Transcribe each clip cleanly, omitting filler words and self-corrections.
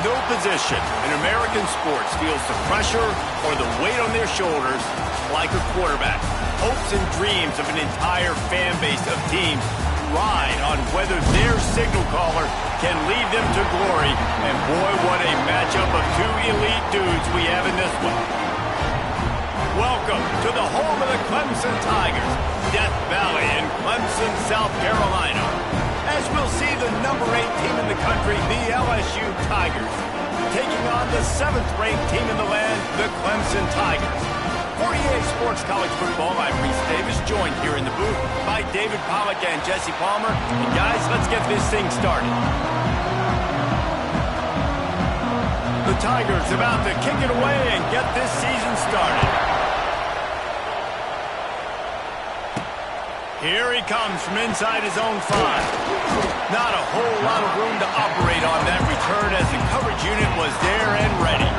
No position in American sports feels the pressure or the weight on their shoulders like a quarterback. Hopes and dreams of an entire fan base of teams ride on whether their signal caller can lead them to glory. And boy, what a matchup of two elite dudes we have in this one. Welcome to the home of the Clemson Tigers, Death Valley in Clemson, South Carolina. As we'll see the number 8 team in the country, the LSU Tigers, taking on the 7th-ranked team in the land, the Clemson Tigers. 48 Sports College Football, I'm Reese Davis, joined here in the booth by David Pollack and Jesse Palmer. And guys, let's get this thing started. The Tigers about to kick it away and get this season started. Here he comes from inside his own 5. Not a whole lot of room to operate on that return as the coverage unit was there and ready.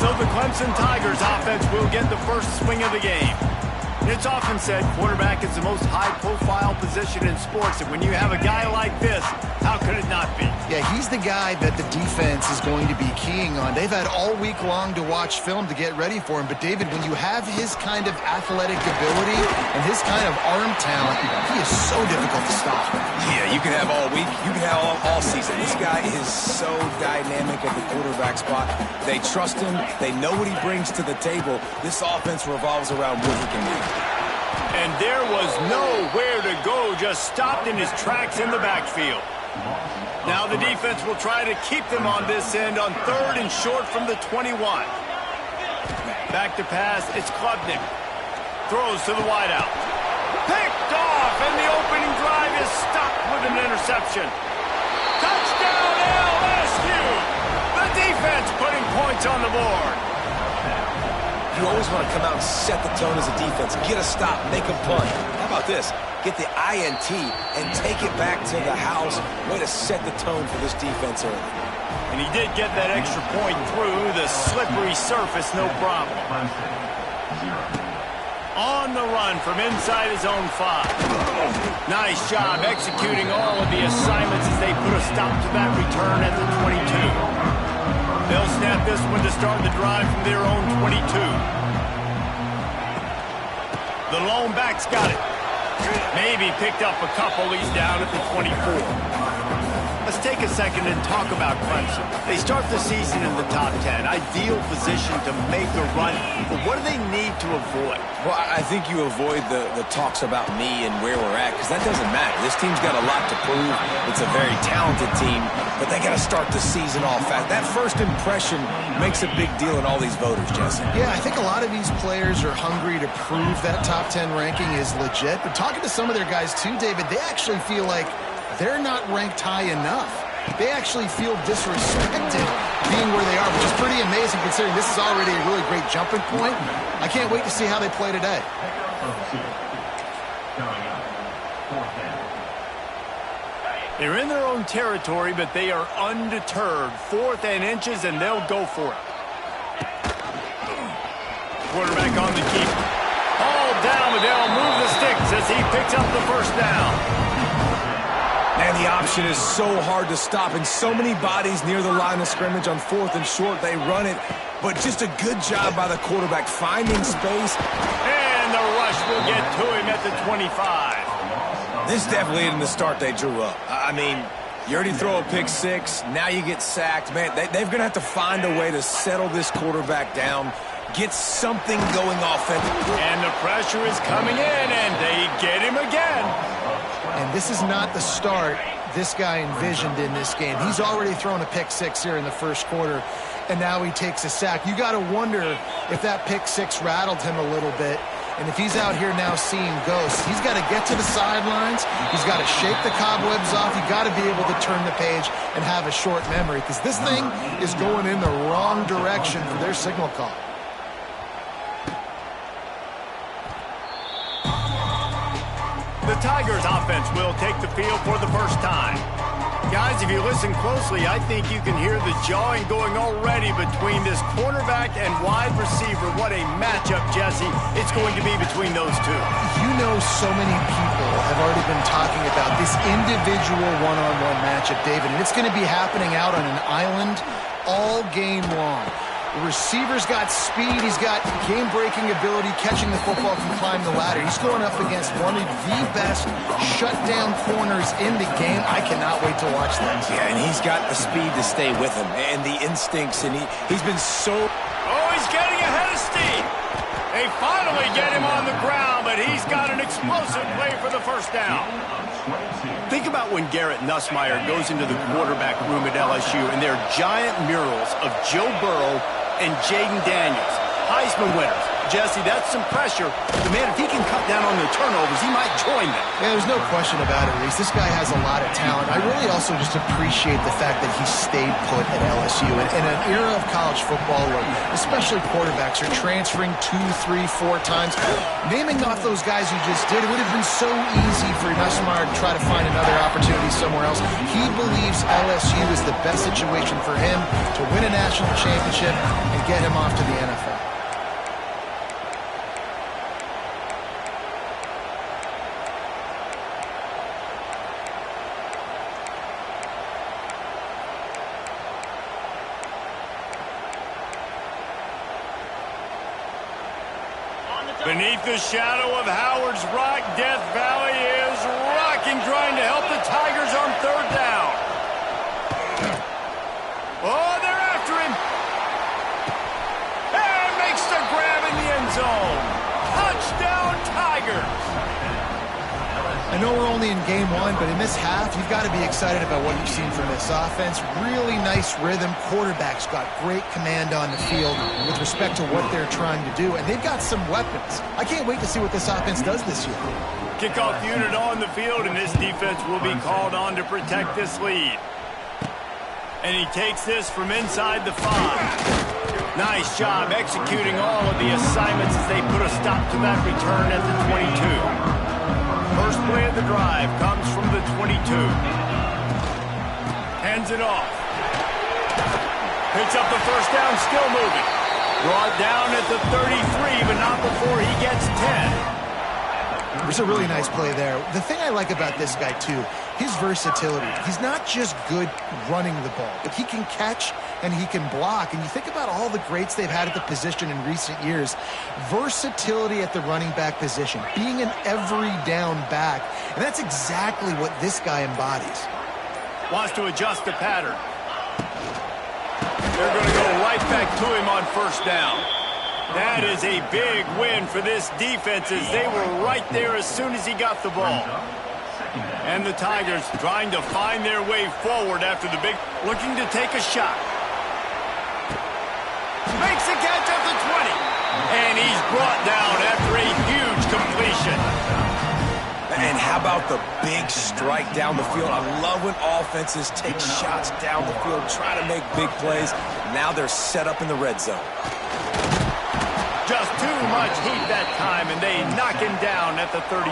So the Clemson Tigers offense will get the first swing of the game. It's often said quarterback is the most high-profile position in sports, and when you have a guy like this, how could it not be? Yeah, he's the guy that the defense is going to be keying on. They've had all week long to watch film to get ready for him, but David, when you have his kind of athletic ability and his kind of arm talent, he is so difficult to stop. Yeah, you can have all week, you can have all season. This guy is so dynamic at the quarterback spot. They trust him. They know what he brings to the table. This offense revolves around what he can do. And there was nowhere to go, just stopped in his tracks in the backfield. Now the defense will try to keep them on this end on 3rd and short from the 21. Back to pass, it's Klubnik. Throws to the wideout. Picked off, and the opening drive is stopped with an interception. Touchdown LSU! The defense putting points on the board. You always want to come out and set the tone as a defense. Get a stop, make a punt. How about this? Get the INT and take it back to the house. Way to set the tone for this defense early. And he did get that extra point through the slippery surface, no problem. On the run from inside his own 5. Nice job executing all of the assignments as they put a stop to that return at the 22. They'll snap this one to start the drive from their own 22. The lone back's got it. Maybe picked up a couple. He's down at the 24. Let's take a second and talk about Clemson. They start the season in the top 10. Ideal position to make a run. But what do they need to avoid? Well, I think you avoid the talks about me and where we're at, because that doesn't matter. This team's got a lot to prove. It's a very talented team, but they got to start the season off fast. That first impression makes a big deal in all these voters, Jesse. Yeah, I think a lot of these players are hungry to prove that top 10 ranking is legit. But talking to some of their guys too, David, they actually feel like they're not ranked high enough. They actually feel disrespected being where they are, which is pretty amazing considering this is already a really great jumping point. I can't wait to see how they play today. They're in their own territory, but they are undeterred. 4th and inches, and they'll go for it. Quarterback on the keep. All down, but they'll move the sticks as he picks up the first down. Man, the option is so hard to stop, and so many bodies near the line of scrimmage on 4th and short. They run it, but just a good job by the quarterback finding space. And the rush will get to him at the 25. This definitely isn't the start they drew up. I mean, you already throw a pick 6, now you get sacked. Man, they're going to have to find a way to settle this quarterback down, get something going offensively. And the pressure is coming in, and they get him again. And this is not the start this guy envisioned in this game. He's already thrown a pick 6 here in the first quarter, and now he takes a sack. You got to wonder if that pick 6 rattled him a little bit. And if he's out here now seeing ghosts, he's got to get to the sidelines. He's got to shake the cobwebs off. You got to be able to turn the page and have a short memory, because this thing is going in the wrong direction for their signal call. The Tigers offense will take the field for the first time. Guys, if you listen closely, I think you can hear the jawing going already between this cornerback and wide receiver. What a matchup, Jesse, it's going to be between those two. You know, so many people have already been talking about this individual one-on-one matchup, David, and it's going to be happening out on an island all game long. The receiver's got speed, he's got game-breaking ability, catching the football, can climb the ladder. He's going up against one of the best shutdown corners in the game. I cannot wait to watch that. Yeah, and he's got the speed to stay with him and the instincts, and he's been so... Oh, he's getting ahead of steam. They finally get him on the ground, but he's got an explosive play for the first down. Think about when Garrett Nussmeier goes into the quarterback room at LSU, and there are giant murals of Joe Burrow and Jaden Daniels, Heisman winners. Jesse, that's some pressure. But man, if he can cut down on the turnovers, he might join them. Yeah, there's no question about it, Reese. This guy has a lot of talent. I really also just appreciate the fact that he stayed put at LSU. And in an era of college football where especially quarterbacks are transferring 2, 3, 4 times, naming off those guys you just did, it would have been so easy for Nussmeier to try to find another opportunity somewhere else. He believes LSU is the best situation for him to win a national championship and get him off to the NFL. Beneath the shadow of Howard's Rock, Death Valley is rocking, trying to help the Tigers on third down. Oh, they're after him. And makes the grab in the end zone. Touchdown, Tigers. I know we're only in game one, but in this half, you've got to be excited about what you've seen from this offense. Really nice rhythm. Quarterback's got great command on the field with respect to what they're trying to do, and they've got some weapons. I can't wait to see what this offense does this year. Kickoff unit on the field, and this defense will be called on to protect this lead. And he takes this from inside the 5. Nice job executing all of the assignments as they put a stop to that return at the 22. First play of the drive comes from the 22. Hands it off. Picks up the first down, still moving. Brought down at the 33, but not before he gets 10. There's a really nice play there. The thing I like about this guy, too, his versatility. He's not just good running the ball, but he can catch and he can block. And you think about all the greats they've had at the position in recent years. Versatility at the running back position, being an every down back. And that's exactly what this guy embodies. Wants to adjust the pattern. They're going to go right back to him on first down. That is a big win for this defense as they were right there as soon as he got the ball. And the Tigers trying to find their way forward after the big, looking to take a shot. Makes the catch at the 20. And he's brought down after a huge completion. And how about the big strike down the field? I love when offenses take shots down the field, try to make big plays. Now they're set up in the red zone. Just too much heat that time, and they knock him down at the 31.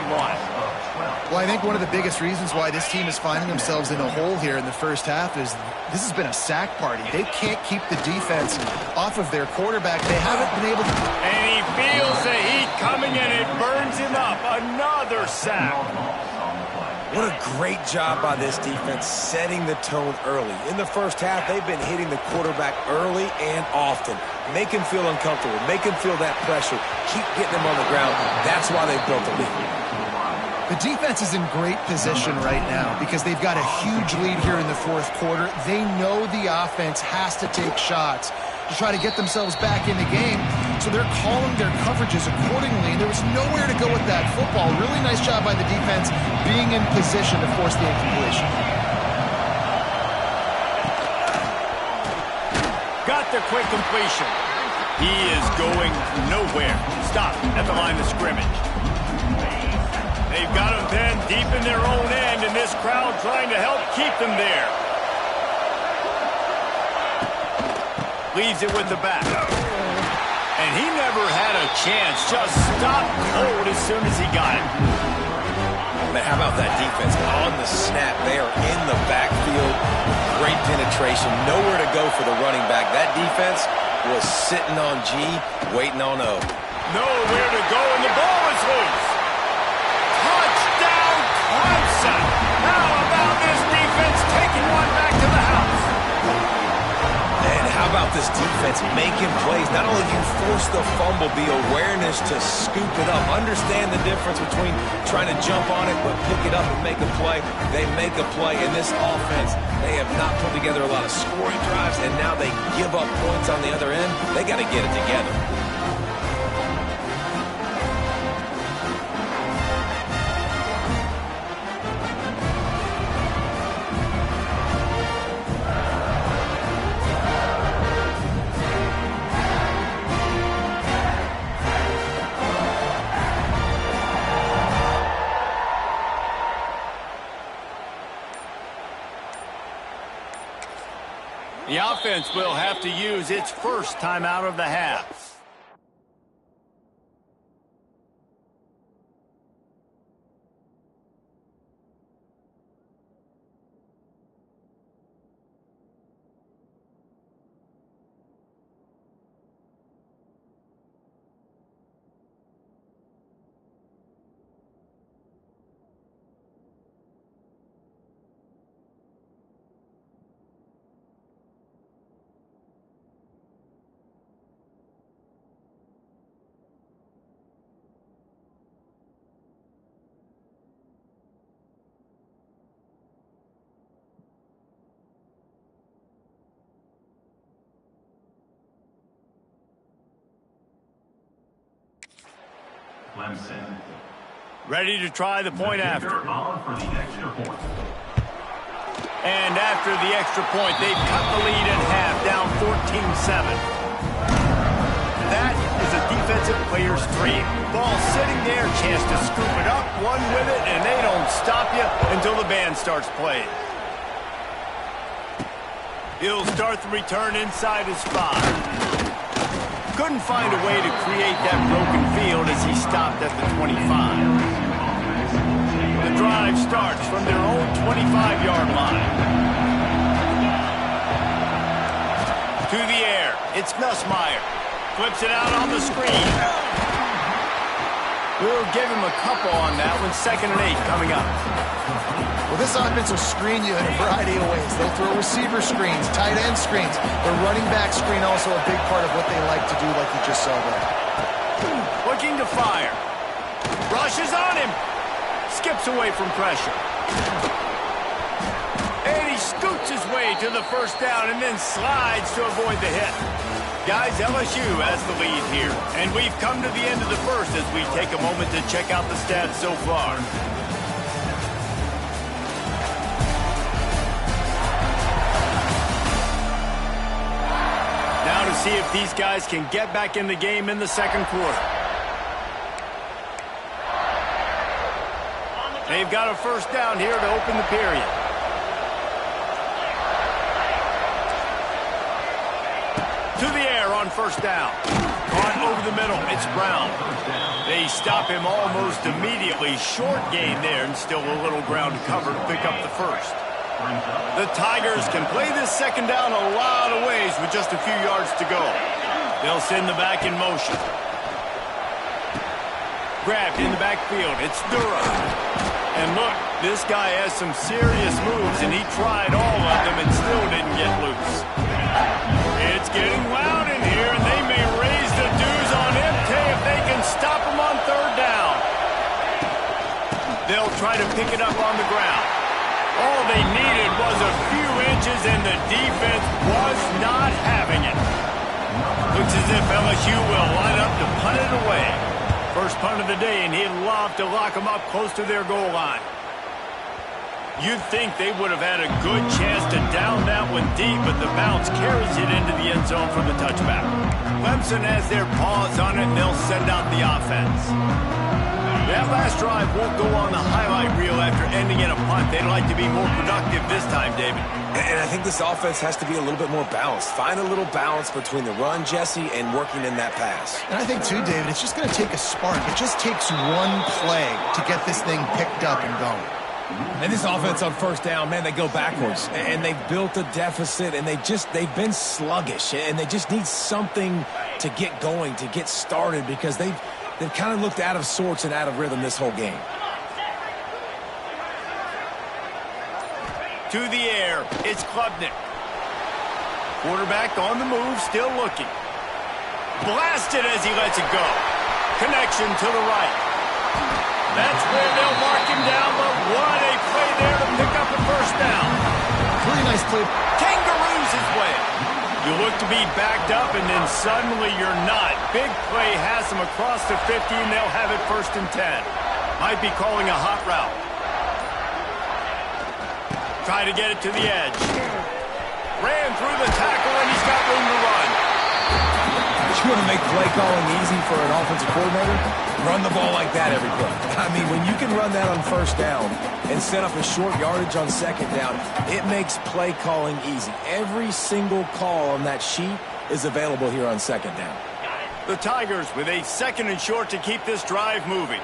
Well, I think one of the biggest reasons why this team is finding themselves in a hole here in the first half is this has been a sack party. They can't keep the defense off of their quarterback. They haven't been able to... And he feels the heat coming, and it burns him up. Another sack. What a great job by this defense setting the tone early. In the first half, they've been hitting the quarterback early and often. Make him feel uncomfortable. Make him feel that pressure. Keep getting him on the ground. That's why they built the lead. The defense is in great position right now because they've got a huge lead here in the fourth quarter. They know the offense has to take shots to try to get themselves back in the game, so they're calling their coverages accordingly, and there was nowhere to go with that football. Really nice job by the defense being in position to force the incompletion. Got the quick completion. He is going nowhere. Stop at the line of scrimmage. They've got him pinned deep in their own end, and this crowd trying to help keep them there. Leaves it with the back. And he never had a chance. Just stopped cold as soon as he got it. But how about that defense? On the snap, they are in the backfield, concentration, nowhere to go for the running back. That defense was sitting on G, waiting on O. Nowhere to go, and the ball is loose. Touchdown, Clemson. How about this defense taking one back to the house? And how about this defense making plays? Not only do you force the fumble, the awareness to scoop it up. Understand the difference between trying to jump on it, but pick it up and make a play. They make a play. In this offense, they have not put together a lot of scoring drives, and now they give up points on the other end. They got to get it together. The offense will have to use its first timeout of the half. Clemson. Ready to try the point after. For the extra point. And after the extra point, they've cut the lead in half, down 14-7. That is a defensive player's dream. Ball sitting there, chance to scoop it up, one with it, and they don't stop you until the band starts playing. He'll start the return inside his 5. Couldn't find a way to create that broken field as he stopped at the 25. The drive starts from their own 25-yard line. To the air, it's Nussmeier. Flips it out on the screen. We'll give him a couple on that one. 2nd and 8 coming up. Well, this offense will screen you in a variety of ways. They'll throw receiver screens, tight end screens. The running back screen also a big part of what they like to do, like you just saw there. Looking to fire. Rushes on him. Skips away from pressure. And he scoots his way to the first down and then slides to avoid the hit. Guys, LSU has the lead here. And we've come to the end of the first as we take a moment to check out the stats so far. Now to see if these guys can get back in the game in the second quarter. They've got a first down here to open the period. To the air on first down. Caught over the middle. It's Brown. They stop him almost immediately. Short gain there and still a little ground to cover to pick up the first. The Tigers can play this second down a lot of ways with just a few yards to go. They'll send the back in motion. Grabbed in the backfield. It's Dura. And look, this guy has some serious moves, and he tried all of them and still didn't get loose. It's getting loud in here, and they may raise the dues on MT if they can stop him on third down. They'll try to pick it up on the ground. All they needed was a few inches, and the defense was not having it. Looks as if LSU will line up to punt it away. First punt of the day, and he'd love to lock them up close to their goal line. You'd think they would have had a good chance to down that one deep, but the bounce carries it into the end zone for the touchback. Clemson has their paws on it, and they'll send out the offense. That last drive won't go on the highlight reel after ending in a punt. They'd like to be more productive this time, David. And I think this offense has to be a little bit more balanced. Find a little balance between the run, Jesse, and working in that pass. And I think, too, David, it's just going to take a spark. It just takes one play to get this thing picked up and going. And this offense on first down, man, they go backwards. And they've built a deficit, and they've been sluggish. And they just need something to get going, to get started, because they've kind of looked out of sorts and out of rhythm this whole game. To the air, it's Klubnik. Quarterback on the move, still looking. Blasted as he lets it go. Connection to the right. That's where they'll mark him down, but what a play there to pick up a first down. Pretty nice play. Kangaroos his way. You look to be backed up, and then suddenly you're not. Big play has them across the 50, and they'll have it 1st and 10. Might be calling a hot route. Try to get it to the edge. Ran through the tackle, and he's got room to run. You want to make play calling easy for an offensive coordinator? Run the ball like that every play. I mean, when you can run that on first down and set up a short yardage on second down, it makes play calling easy. Every single call on that sheet is available here on second down. The Tigers with a 2nd and short to keep this drive moving.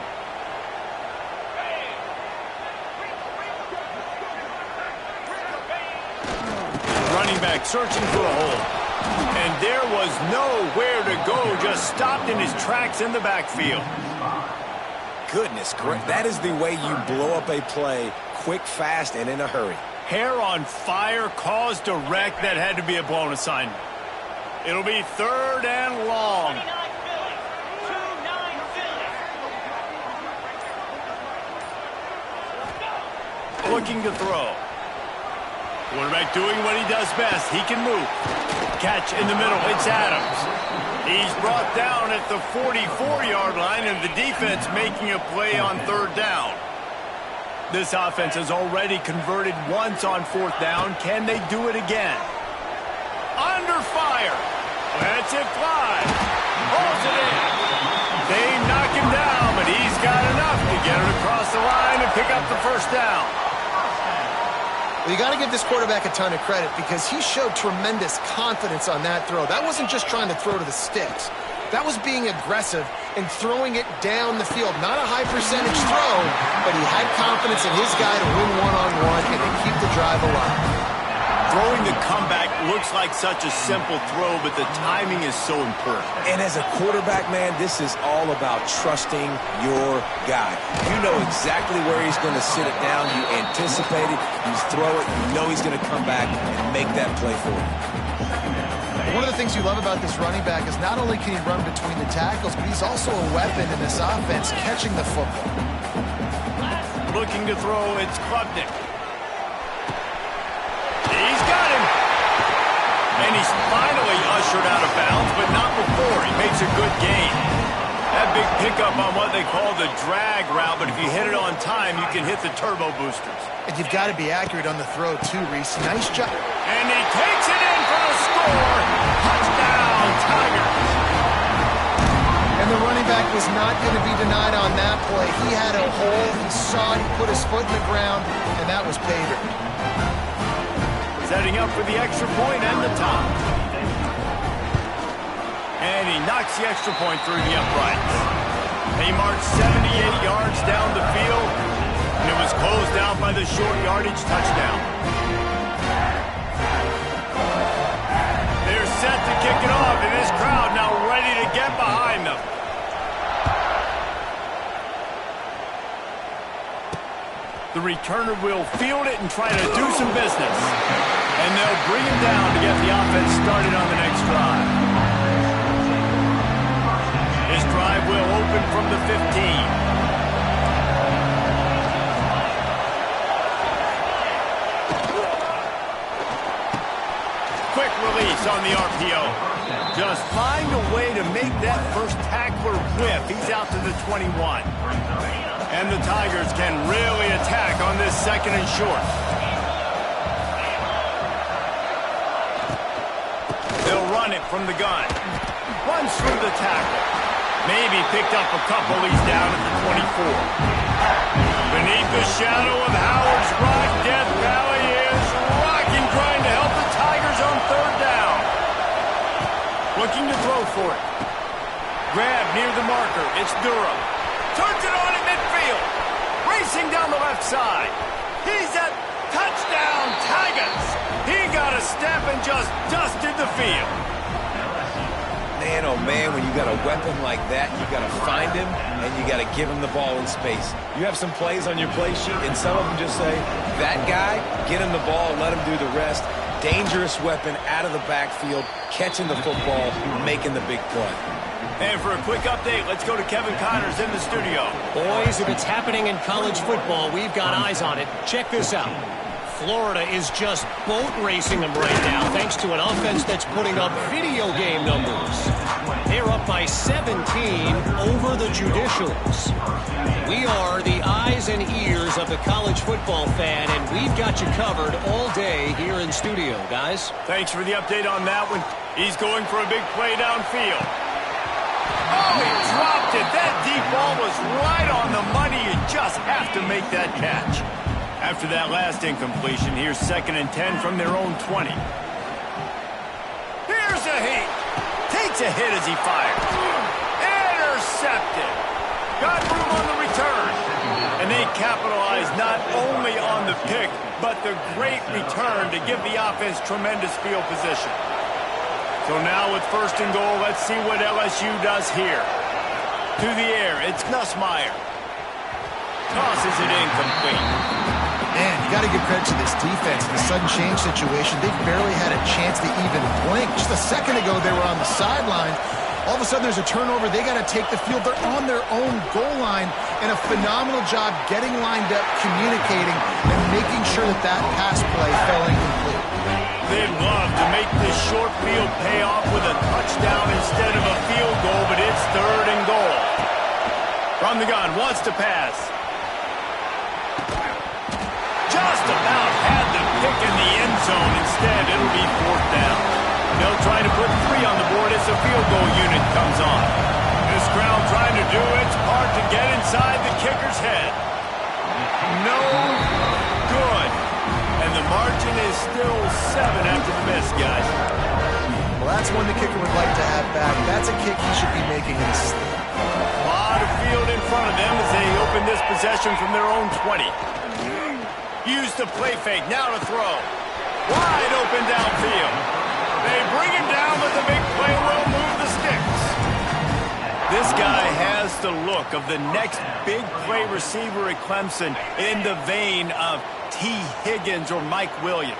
Running back searching for a hole. And there was nowhere to go, just stopped in his tracks in the backfield. Goodness, correct. That is the way you blow up a play quick, fast, and in a hurry. Hair on fire, caused a wreck that had to be a blown assignment. It'll be 3rd and long. Looking to throw. Quarterback doing what he does best. He can move. Catch in the middle. It's Adams. He's brought down at the 44-yard line, and the defense making a play on 3rd down. This offense has already converted once on 4th down. Can they do it again? Under fire. Lets it fly. Pulls it in. They knock him down, but he's got enough to get it across the line and pick up the 1st down. Well, you got to give this quarterback a ton of credit because he showed tremendous confidence on that throw. That wasn't just trying to throw to the sticks. That was being aggressive and throwing it down the field. Not a high percentage throw, but he had confidence in his guy to win one-on-one and to keep the drive alive. Throwing the comeback looks like such a simple throw, but the timing is so important. And as a quarterback, man, this is all about trusting your guy. You know exactly where he's going to sit it down. You anticipate it. You throw it. You know he's going to come back and make that play for you. One of the things you love about this running back is not only can he run between the tackles, but he's also a weapon in this offense, catching the football. Looking to throw, it's Klubnik. He's got him. And he's finally ushered out of bounds, but not before. He makes a good gain. That big pickup on what they call the drag route, but if you hit it on time, you can hit the turbo boosters. And you've got to be accurate on the throw, too, Reese. Nice job. And he takes it in for the score. Touchdown, Tigers. And the running back was not going to be denied on that play. He had a hole. He saw it. He put his foot in the ground, and that was pay dirt. Setting up for the extra point and the top. And he knocks the extra point through the uprights. He marched 78 yards down the field, and it was closed out by the short yardage touchdown. They're set to kick it off, and this crowd now ready to get behind them. The returner will field it and try to do some business. And they'll bring him down to get the offense started on the next drive. This drive will open from the 15. Quick release on the RPO. Just find a way to make that first tackler whiff. He's out to the 21. And the Tigers can really attack on this 2nd and short. They'll run it from the gun. Runs through the tackle. Maybe picked up a couple. He's down at the 24. Beneath the shadow of Howard's Rock, Death Valley is rocking, trying to help the Tigers on 3rd down. Looking to throw for it. Grab near the marker. It's Durham. Turns it on at midfield. racing down the left side. He's at touchdown, Tigers. He got a step and just dusted the field. Man, oh man, when you got a weapon like that, you got to find him and you got to give him the ball in space. You have some plays on your play sheet, and some of them just say, that guy, get him the ball and let him do the rest. Dangerous weapon out of the backfield, catching the football, making the big play. And for a quick update, let's go to Kevin Connors in the studio. Boys, if it's happening in college football, we've got eyes on it. Check this out. Florida is just boat racing them right now, thanks to an offense that's putting up video game numbers. They're up by 17 over the Judicials. We are the eyes and ears of the college football fan, and we've got you covered all day here in studio, guys. Thanks for the update on that one. He's going for a big play downfield. Oh, he dropped it. That deep ball was right on the money. You just have to make that catch. After that last incompletion, here's 2nd and 10 from their own 20. Here's a heat. Takes a hit as he fires. Intercepted. Got room on the return. And they capitalize not only on the pick, but the great return to give the offense tremendous field position. So now with 1st and goal, let's see what LSU does here. To the air, it's Nussmeier. Tosses it incomplete. Man, you got to give credit to this defense. The sudden change situation, they barely had a chance to even blink. Just a second ago, they were on the sideline. All of a sudden, there's a turnover. They got to take the field. They're on their own goal line, and a phenomenal job getting lined up, communicating, and making sure that that pass play fell incomplete. They'd love to make this short field pay off with a touchdown instead of a field goal, but it's 3rd and goal. From the gun, wants to pass. Just about had the pick in the end zone. Instead, it'll be 4th down. They'll try to put 3 on the board as the field goal unit comes on. This crowd trying to do its part to get inside the kicker's head. No good. And the margin is still 7 after the miss, guys. Well, that's one the kicker would like to have back. That's a kick he should be making in his sleep. A lot of field in front of them as they open this possession from their own 20. Use the play fake, now to throw. Wide open downfield. They bring him down, but the big play will move the sticks. This guy has the look of the next big play receiver at Clemson in the vein of T. Higgins or Mike Williams.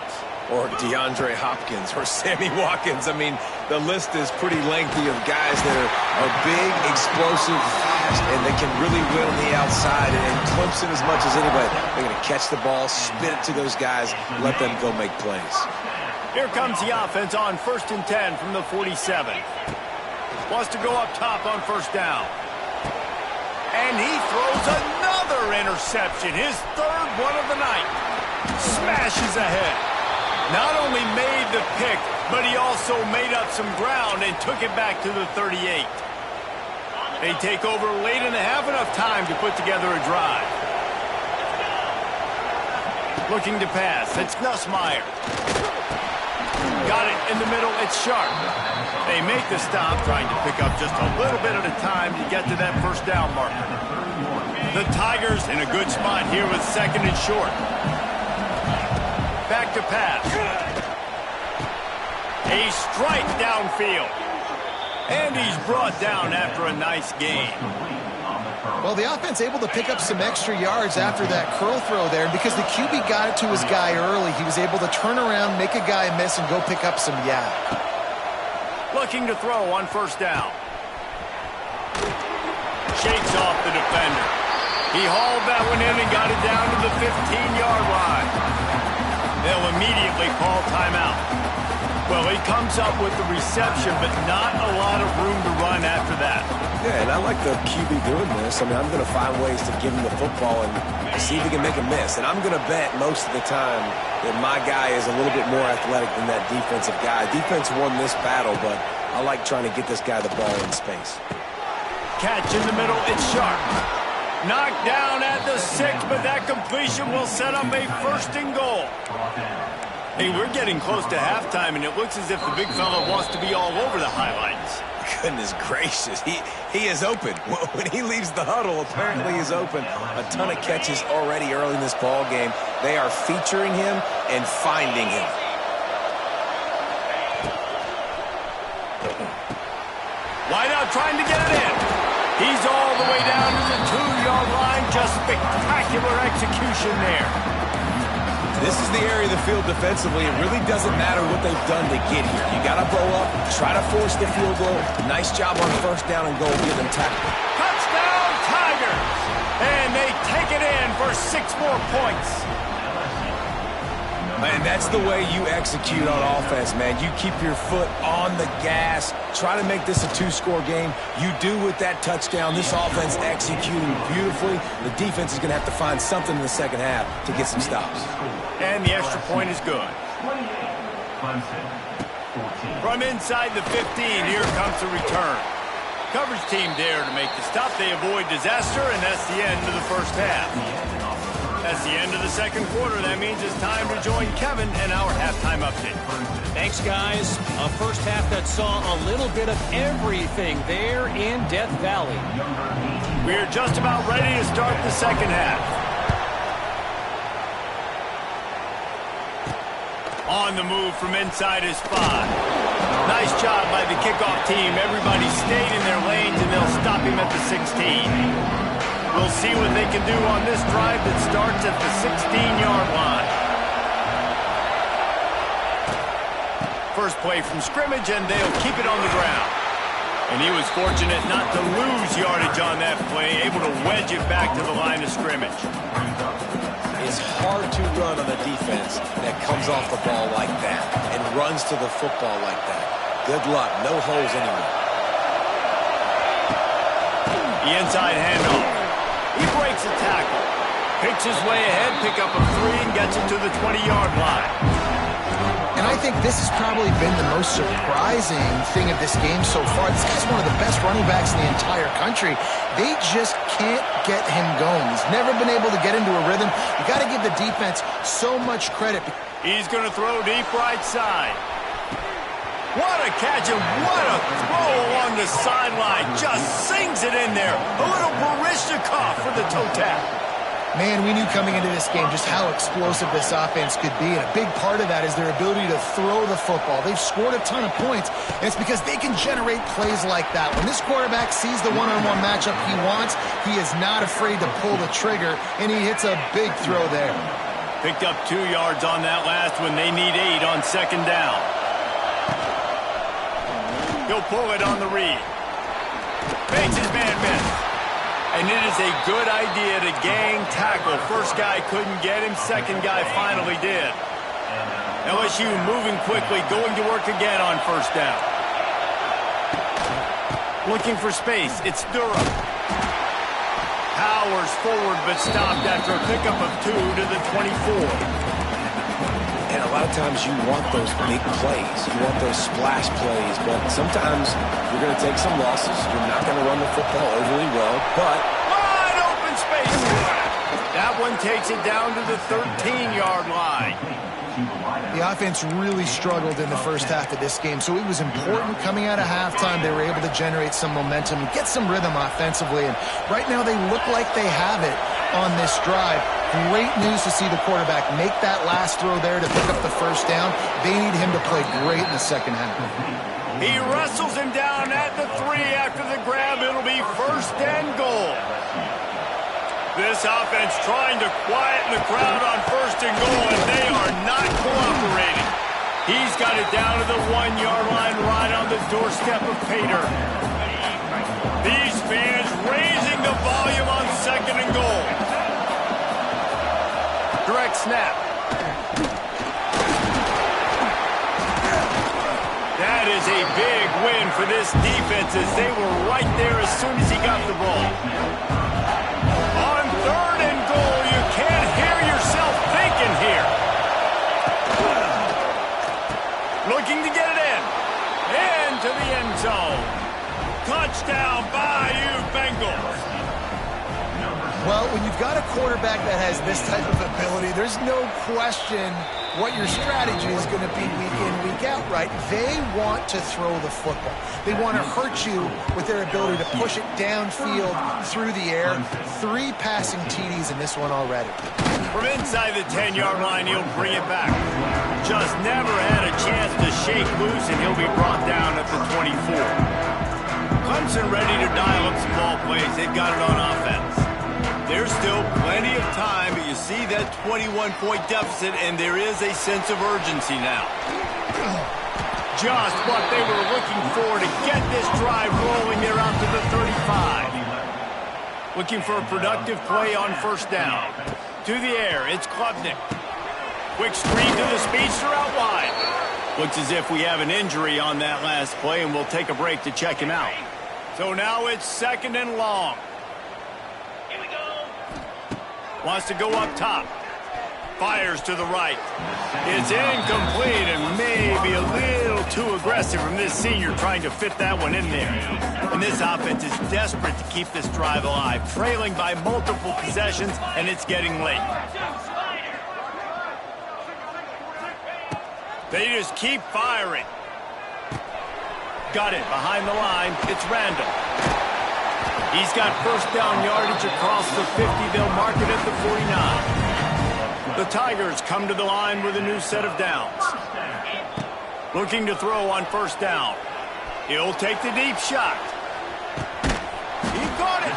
Or DeAndre Hopkins or Sammy Watkins. I mean, the list is pretty lengthy of guys that are big, explosive, fast, and they can really win on the outside. And Clemson, as much as anybody, they're going to catch the ball, spin it to those guys, let them go make plays. Here comes the offense on 1st and 10 from the 47. Wants to go up top on 1st down. And he throws another interception, his 3rd one of the night. Smashes ahead. Not only made the pick, but he also made up some ground and took it back to the 38. They take over late and have enough time to put together a drive. Looking to pass. It's Nussmeier. Got it in the middle. It's Sharp. They make the stop, trying to pick up just a little bit at a time to get to that 1st down marker. The Tigers in a good spot here with 2nd and short. Back to pass. A strike downfield. And he's brought down after a nice gain. Well, the offense able to pick up some extra yards after that curl throw there. And because the QB got it to his guy early, he was able to turn around, make a guy miss, and go pick up some yak. Looking to throw on 1st down. Shakes off the defender. He hauled that one in and got it down to the 15-yard line. They'll immediately call timeout. Well, he comes up with the reception, but not a lot of room to run after that. Yeah, and I like the QB doing this. I mean, I'm going to find ways to give him the football and see if he can make a miss. And I'm going to bet most of the time that my guy is a little bit more athletic than that defensive guy. Defense won this battle, but I like trying to get this guy the ball in space. Catch in the middle, it's Sharp. Knocked down at the 6, but that completion will set up a 1st and goal. Hey, we're getting close to halftime, and it looks as if the big fella wants to be all over the highlights. Goodness gracious, he is open. When he leaves the huddle, apparently he's open. A ton of catches already early in this ball game. They are featuring him and finding him. Wide out trying to get it in. He's all the way down to the 2-yard line. Just spectacular execution there. This is the area of the field defensively. It really doesn't matter what they've done to get here. You got to bow up, try to force the field goal. Nice job on first down and goal. Get them tackled. Touchdown, Tigers! And they take it in for 6 more points. And that's the way you execute on offense, man. You keep your foot on the gas. Try to make this a 2-score game. You do with that touchdown. This offense executing beautifully. The defense is going to have to find something in the second half to get some stops. And the extra point is good. From inside the 15, here comes the return. Coverage team there to make the stop. They avoid disaster, and that's the end of the first half. That's the end of the second quarter. That means it's time to join Kevin and our halftime update. Thanks, guys. A first half that saw a little bit of everything there in Death Valley. We're just about ready to start the second half. On the move from inside his 5. Nice job by the kickoff team. Everybody stayed in their lanes, and they'll stop him at the 16. We'll see what they can do on this drive that starts at the 16-yard line. First play from scrimmage, and they'll keep it on the ground. And he was fortunate not to lose yardage on that play, able to wedge it back to the line of scrimmage. It's hard to run on a defense that comes off the ball like that and runs to the football like that. Good luck. No holes anywhere. The inside handoff. He breaks a tackle, picks his way ahead, pick up a 3, and gets it to the 20-yard line. And I think this has probably been the most surprising thing of this game so far. This guy's one of the best running backs in the entire country. They just can't get him going. He's never been able to get into a rhythm. You got to give the defense so much credit. He's going to throw deep right side. What a catch and what a throw along the sideline. Just sings it in there. A little Baryshnikov for the toe tap. Man, we knew coming into this game just how explosive this offense could be, and a big part of that is their ability to throw the football. They've scored a ton of points, and it's because they can generate plays like that. When this quarterback sees the one-on-one matchup he wants, he is not afraid to pull the trigger, and he hits a big throw there. Picked up 2 yards on that last one. They need 8 on second down. He'll pull it on the read. Makes his man miss. And it is a good idea to gang tackle. First guy couldn't get him. Second guy finally did. LSU moving quickly, going to work again on first down. Looking for space. It's Durham. Powers forward but stopped after a pickup of 2 to the 24. And a lot of times you want those big plays. You want those splash plays. But sometimes you're going to take some losses. You're not going to run the football overly well. But wide open space. That one takes it down to the 13-yard line. The offense really struggled in the first half of this game, so it was important coming out of halftime they were able to generate some momentum and get some rhythm offensively. And right now they look like they have it on this drive. Great news to see the quarterback make that last throw there to pick up the first down. They need him to play great in the second half. He wrestles him down at the 3 after the grab. It'll be first and goal. This offense trying to quieten the crowd on first and goal, and they are not cooperating. He's got it down to the 1-yard line right on the doorstep of Pater. These fans raising the volume on second and goal. Direct snap. That is a big win for this defense as they were right there as soon as he got the ball. On third and goal, you can't hear yourself thinking here. Looking to get it in. Into the end zone. Touchdown, Bayou Bengals. Well, when you've got a quarterback that has this type of ability, there's no question what your strategy is going to be week in, week out, right? They want to throw the football. They want to hurt you with their ability to push it downfield through the air. 3 passing TDs in this one already. From inside the 10-yard line, he'll bring it back. Just never had a chance to shake loose, and he'll be brought down at the 24. Clemson ready to dial up some ball plays. They've got it on offense. There's still plenty of time, but you see that 21-point deficit, and there is a sense of urgency now. Just what they were looking for to get this drive rolling. They're out to the 35. Looking for a productive play on first down. To the air, it's Klubnik. Quick screen to the speedster out wide. Looks as if we have an injury on that last play, and we'll take a break to check him out. So now it's 2nd and long. Here we go. Wants to go up top. Fires to the right. It's incomplete and maybe a little too aggressive from this senior trying to fit that one in there. And this offense is desperate to keep this drive alive, trailing by multiple possessions, and it's getting late. They just keep firing. Got it behind the line. It's Randall. He's got first down yardage across the 50. They'll mark it at the 49. The Tigers come to the line with a new set of downs. Looking to throw on first down. He'll take the deep shot. He got it.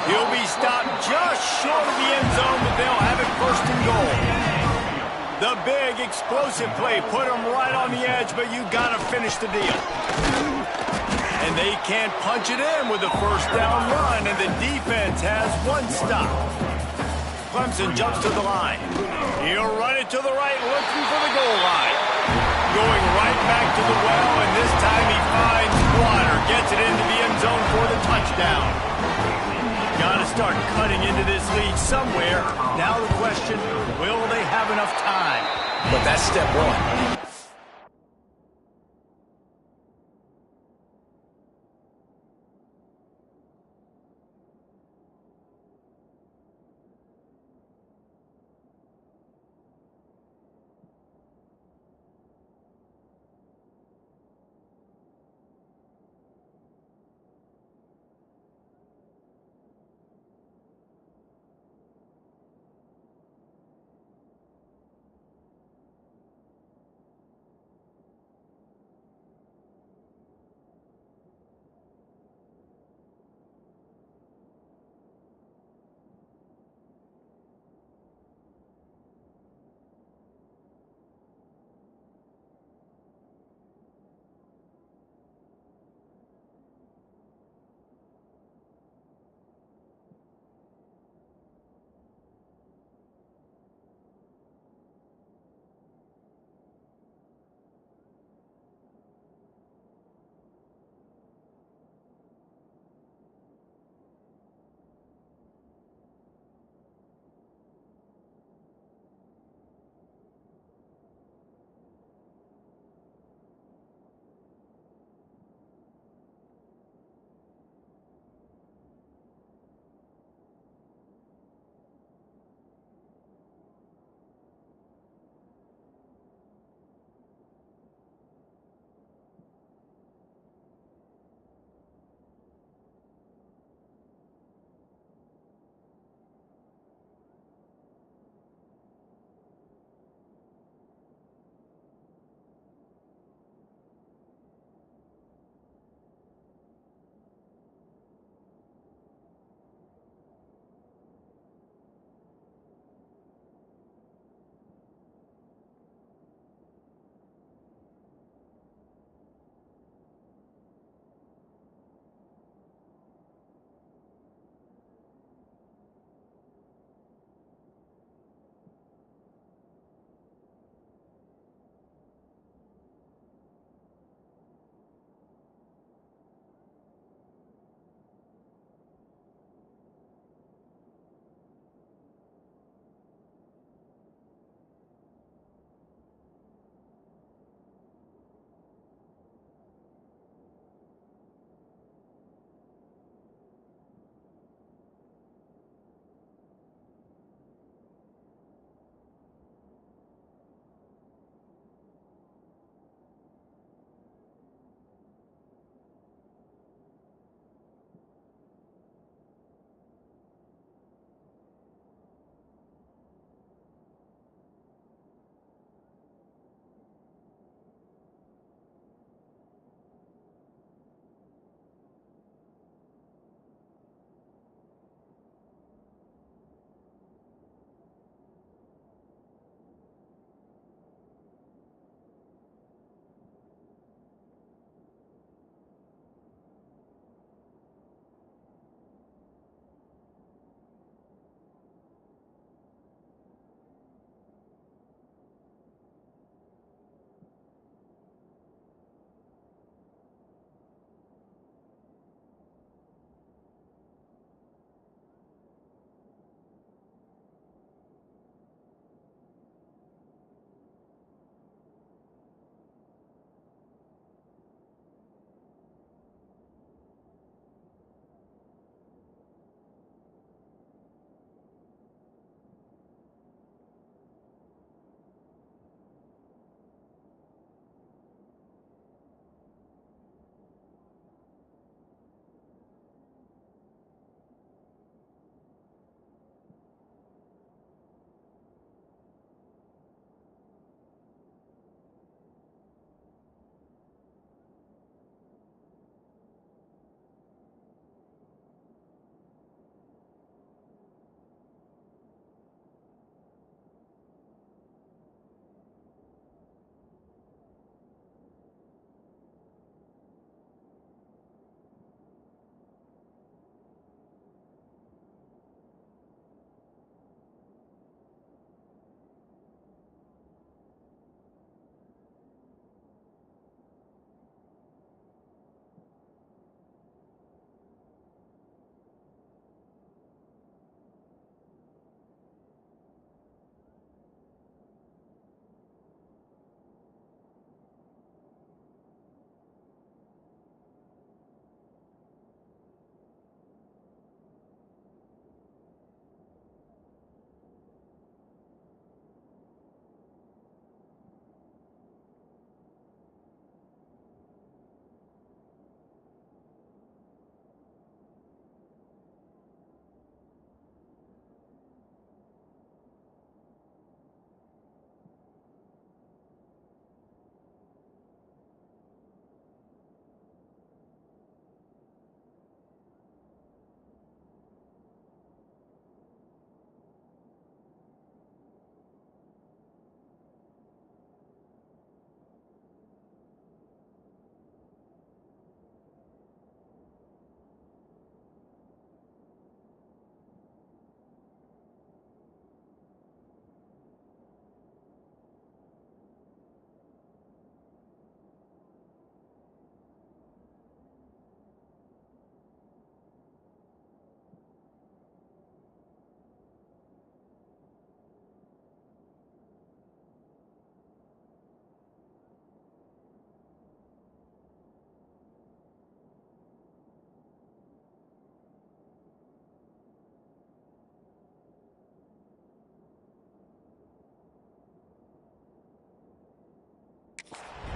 He'll be stopped just short of the end zone, but they'll have it 1st and goal. The big explosive play put him right on the edge, but you got to finish the deal. And they can't punch it in with a first down run, and the defense has 1 stop. Clemson jumps to the line. He'll run it to the right, looking for the goal line. Going right back to the well, and this time he finds water. Gets it into the end zone for the touchdown. Got to start cutting into this lead somewhere. Now the question, will they have enough time? But that's step 1.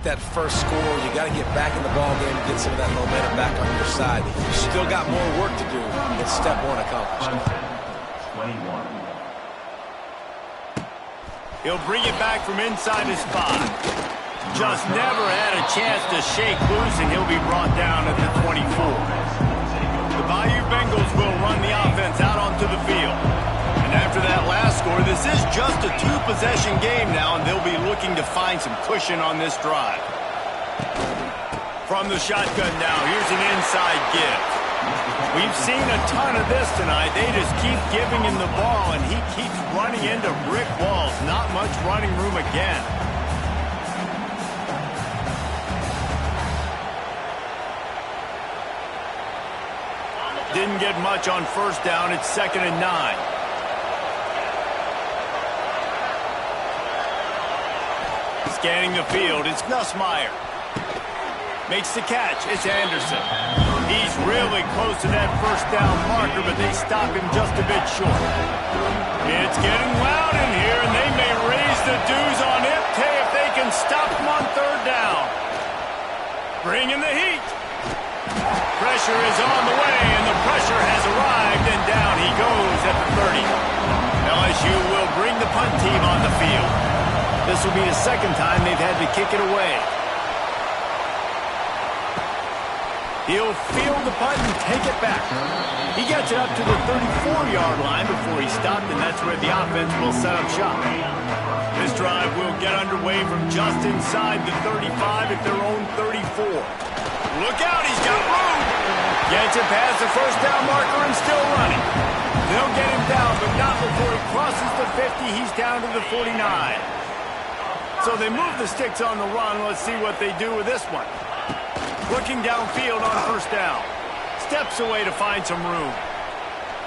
that first score. You got to get back in the ball game and get some of that momentum back on your side. You still got more work to do, but step one accomplished. 21. He'll bring it back from inside his spot. Just never had a chance to shake loose, and he'll be brought down at the 24. The Bayou Bengals will run the offense out onto the field. And after that last score, this is just a two-possession game now, and they'll be looking to find some cushion on this drive. From the shotgun now, here's an inside give. We've seen a ton of this tonight. They just keep giving him the ball, and he keeps running into brick walls. Not much running room again. Didn't get much on first down. It's 2nd and 9. Scanning the field, it's Nussmeier. Makes the catch, it's Anderson. He's really close to that first down marker, but they stop him just a bit short. It's getting loud in here, and they may raise the dues on Ipte if they can stop him on 3rd down. Bring in the heat. Pressure is on the way, and the pressure has arrived, and down he goes at the 30. LSU will bring the punt team on the field. This will be the 2nd time they've had to kick it away. He'll field the punt and take it back. He gets it up to the 34-yard line before he stopped, and that's where the offense will set up shop. This drive will get underway from just inside the 35 at their own 34. Look out, he's got room. Gets it past the first down marker and still running. They'll get him down, but not before he crosses the 50. He's down to the 49. So they move the sticks on the run. Let's see what they do with this one. Looking downfield on first down. Steps away to find some room.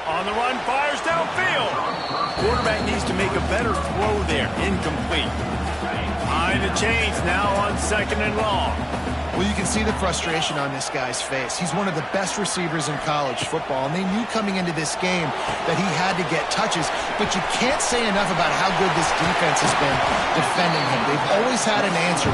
On the run, fires downfield. Quarterback needs to make a better throw there. Incomplete. Behind the chains now on 2nd and long. Well, you can see the frustration on this guy's face. He's one of the best receivers in college football, and they knew coming into this game that he had to get touches, but you can't say enough about how good this defense has been defending him. They've always had an answer.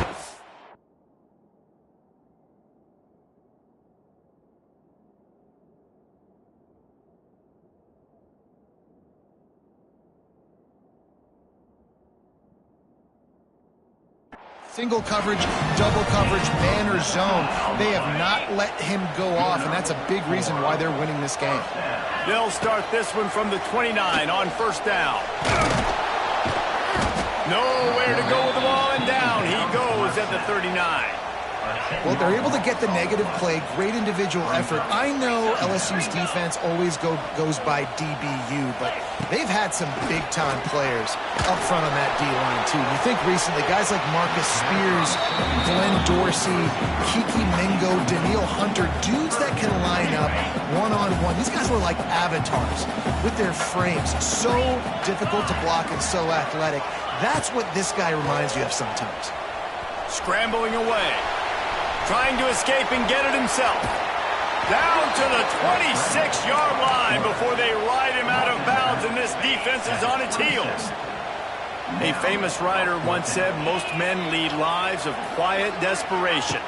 Single coverage, double coverage, man or zone. They have not let him go off, and that's a big reason why they're winning this game. They'll start this one from the 29 on first down. Nowhere to go with the ball, and down he goes at the 39. Well, they're able to get the negative play, great individual effort. I know LSU's defense always goes by DBU, but they've had some big-time players up front on that D-line, too. You think recently, guys like Marcus Spears, Glenn Dorsey, Kiki Mingo, Daniil Hunter, dudes that can line up one-on-one. These guys were like avatars with their frames. So difficult to block and so athletic. That's what this guy reminds you of sometimes. Scrambling away. Trying to escape and get it himself. Down to the 26-yard line before they ride him out of bounds, and this defense is on its heels. A famous writer once said, most men lead lives of quiet desperation.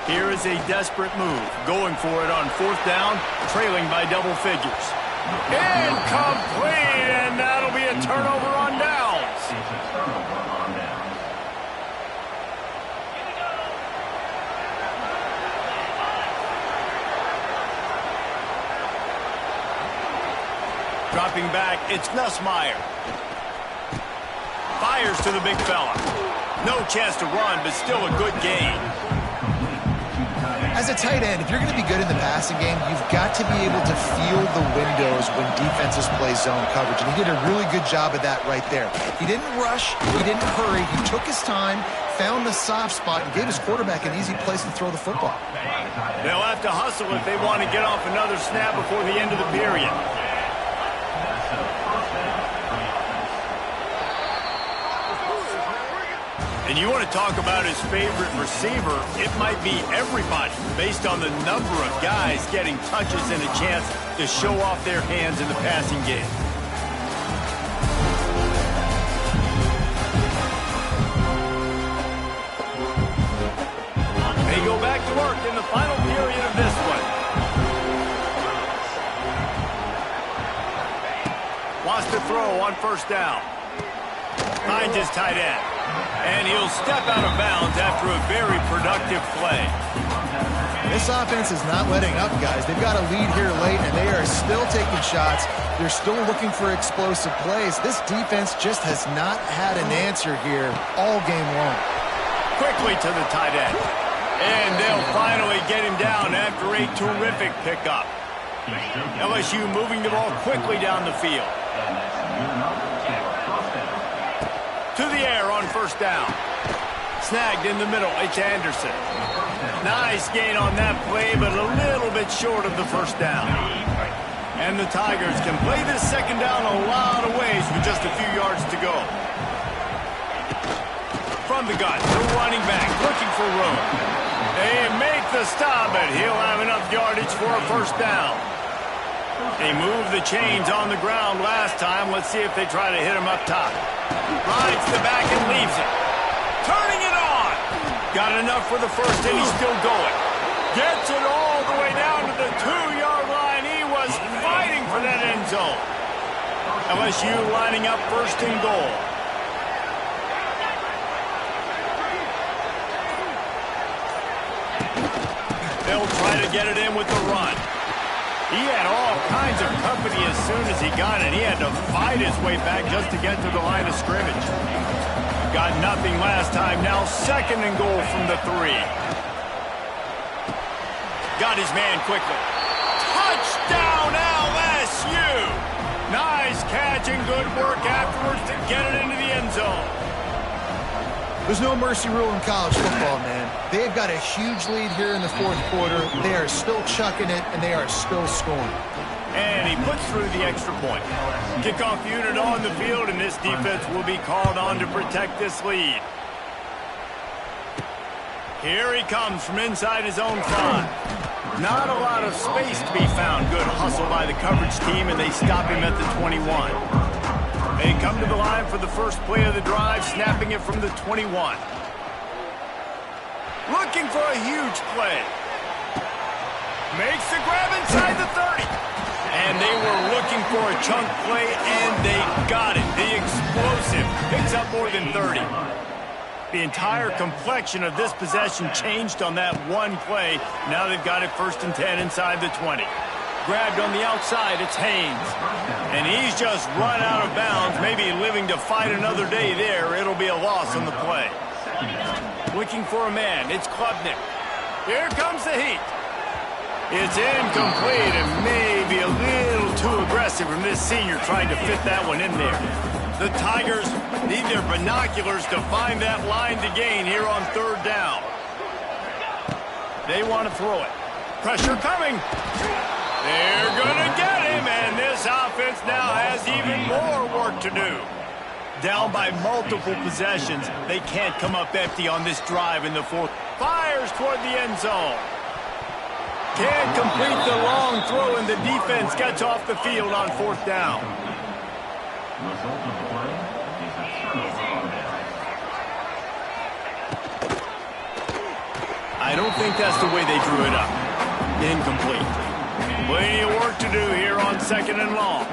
Here is a desperate move, going for it on 4th down, trailing by double figures. Incomplete, and that'll be a turnover on downs. Dropping back, it's Nussmeier. Fires to the big fella. No chance to run, but still a good gain. As a tight end, if you're going to be good in the passing game, you've got to be able to feel the windows when defenses play zone coverage, and he did a really good job of that right there. He didn't rush, he didn't hurry, he took his time, found the soft spot, and gave his quarterback an easy place to throw the football. They'll have to hustle if they want to get off another snap before the end of the period. And you want to talk about his favorite receiver, it might be everybody based on the number of guys getting touches and a chance to show off their hands in the passing game. work in the final period of this one. Wants to throw on first down. Finds his tight end. And he'll step out of bounds after a very productive play. This offense is not letting up, guys. They've got a lead here late, and they are still taking shots. They're still looking for explosive plays. This defense just has not had an answer here all game long. Quickly to the tight end. And they'll finally get him down after a terrific pickup. LSU moving the ball quickly down the field. To the air on first down. Snagged in the middle. It's Anderson. Nice gain on that play, but a little bit short of the first down. And the Tigers can play this second down a lot of ways with just a few yards to go. From the gun, the running back looking for room. They make the stop, but he'll have enough yardage for a first down. They moved the chains on the ground last time. Let's see if they try to hit him up top. Rides the back and leaves it. Turning it on. Got enough for the first, and he's still going. Gets it all the way down to the 2-yard line. He was fighting for that end zone. LSU lining up first and goal. They'll try to get it in with the run. He had all kinds of company as soon as he got it. He had to fight his way back just to get to the line of scrimmage. Got nothing last time. Now second and goal from the 3. Got his man quickly. Touchdown LSU! Nice catch and good work afterwards to get it into the end zone. There's no mercy rule in college football, man. They've got a huge lead here in the fourth quarter. They are still chucking it, and they are still scoring. And he puts through the extra point. Kickoff unit on the field, and this defense will be called on to protect this lead. Here he comes from inside his own 5. Not a lot of space to be found. Good hustle by the coverage team, and they stop him at the 21. They come to the line for the first play of the drive, snapping it from the 21. Looking for a huge play. Makes the grab inside the 30. And they were looking for a chunk play, and they got it. The explosive picks up more than 30. The entire complexion of this possession changed on that one play. Now they've got it first and 10 inside the 20. Grabbed on the outside, it's Haynes. And he's just run out of bounds, maybe living to fight another day there. It'll be a loss on the play. Looking for a man, it's Klubnik. Here comes the heat. It's incomplete and maybe a little too aggressive from this senior trying to fit that one in there. The Tigers need their binoculars to find that line to gain here on third down. They want to throw it. Pressure coming. They're going to get him, and this offense now has even more work to do. Down by multiple possessions, they can't come up empty on this drive in the fourth. Fires toward the end zone. Can't complete the long throw, and the defense gets off the field on fourth down. I don't think that's the way they drew it up. Incomplete. Plenty of work to do here on second and long.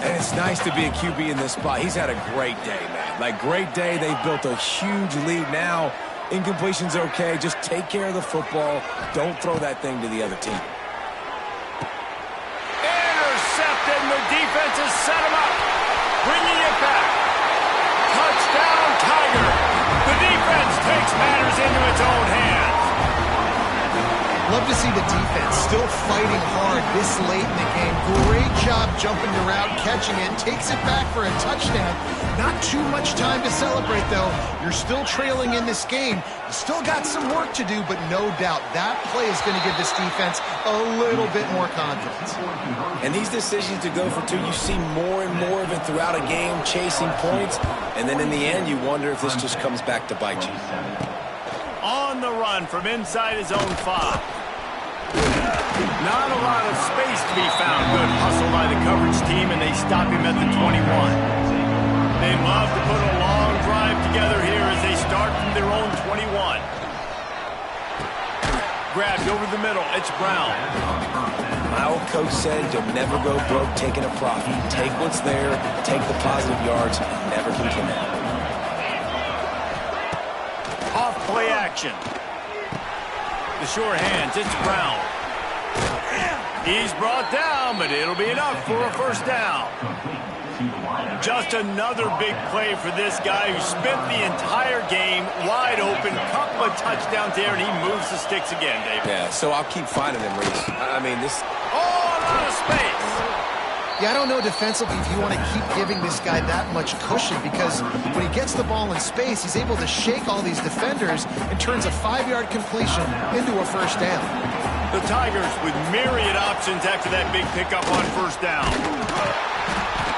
And it's nice to be a QB in this spot. He's had a great day, man. Like, great day. They've built a huge lead now. Incompletion's okay. Just take care of the football. Don't throw that thing to the other team. Intercepted, and the defense has set him up. Bringing it back. Touchdown, Tiger. The defense takes matters into its own hands. Love to see the defense still fighting hard this late in the game. Great job jumping the route, catching it, takes it back for a touchdown. Not too much time to celebrate, though. You're still trailing in this game. You still got some work to do, but no doubt that play is going to give this defense a little bit more confidence. And these decisions to go for 2, you see more and more of it throughout a game, chasing points. And then in the end, you wonder if this just comes back to bite you. On the run from inside his own 5. Not a lot of space to be found. Good hustle by the coverage team, and they stop him at the 21. They love to put a long drive together here as they start from their own 21. grabbed over the middle. It's Brown. My old coach said you'll never go broke taking a profit. Take what's there, take the positive yards, and never complain. Off play action. The sure hands, it's Brown. He's brought down, but it'll be enough for a first down. Just another big play for this guy who spent the entire game wide open. Couple of touchdowns there, and he moves the sticks again, David. Yeah, so I'll keep finding him, Reese. I mean, this... Oh, a lot of space. Yeah, I don't know defensively if you want to keep giving this guy that much cushion, because when he gets the ball in space, he's able to shake all these defenders and turns a 5-yard completion into a first down. The Tigers with myriad options after that big pickup on first down.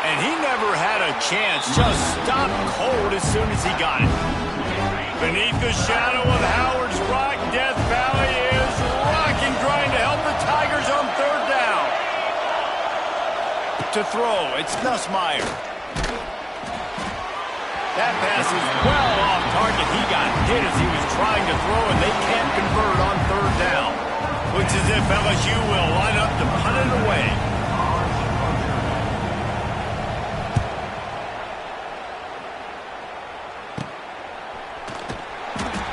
And he never had a chance, just stopped cold as soon as he got it. Beneath the shadow of Howard's Rock, Death Valley is rocking, trying to help the Tigers on third down. To throw, it's Nussmeier. That pass is well off target. He got hit as he was trying to throw, and they can't convert on third down. Looks as if LSU will line up to punt it away.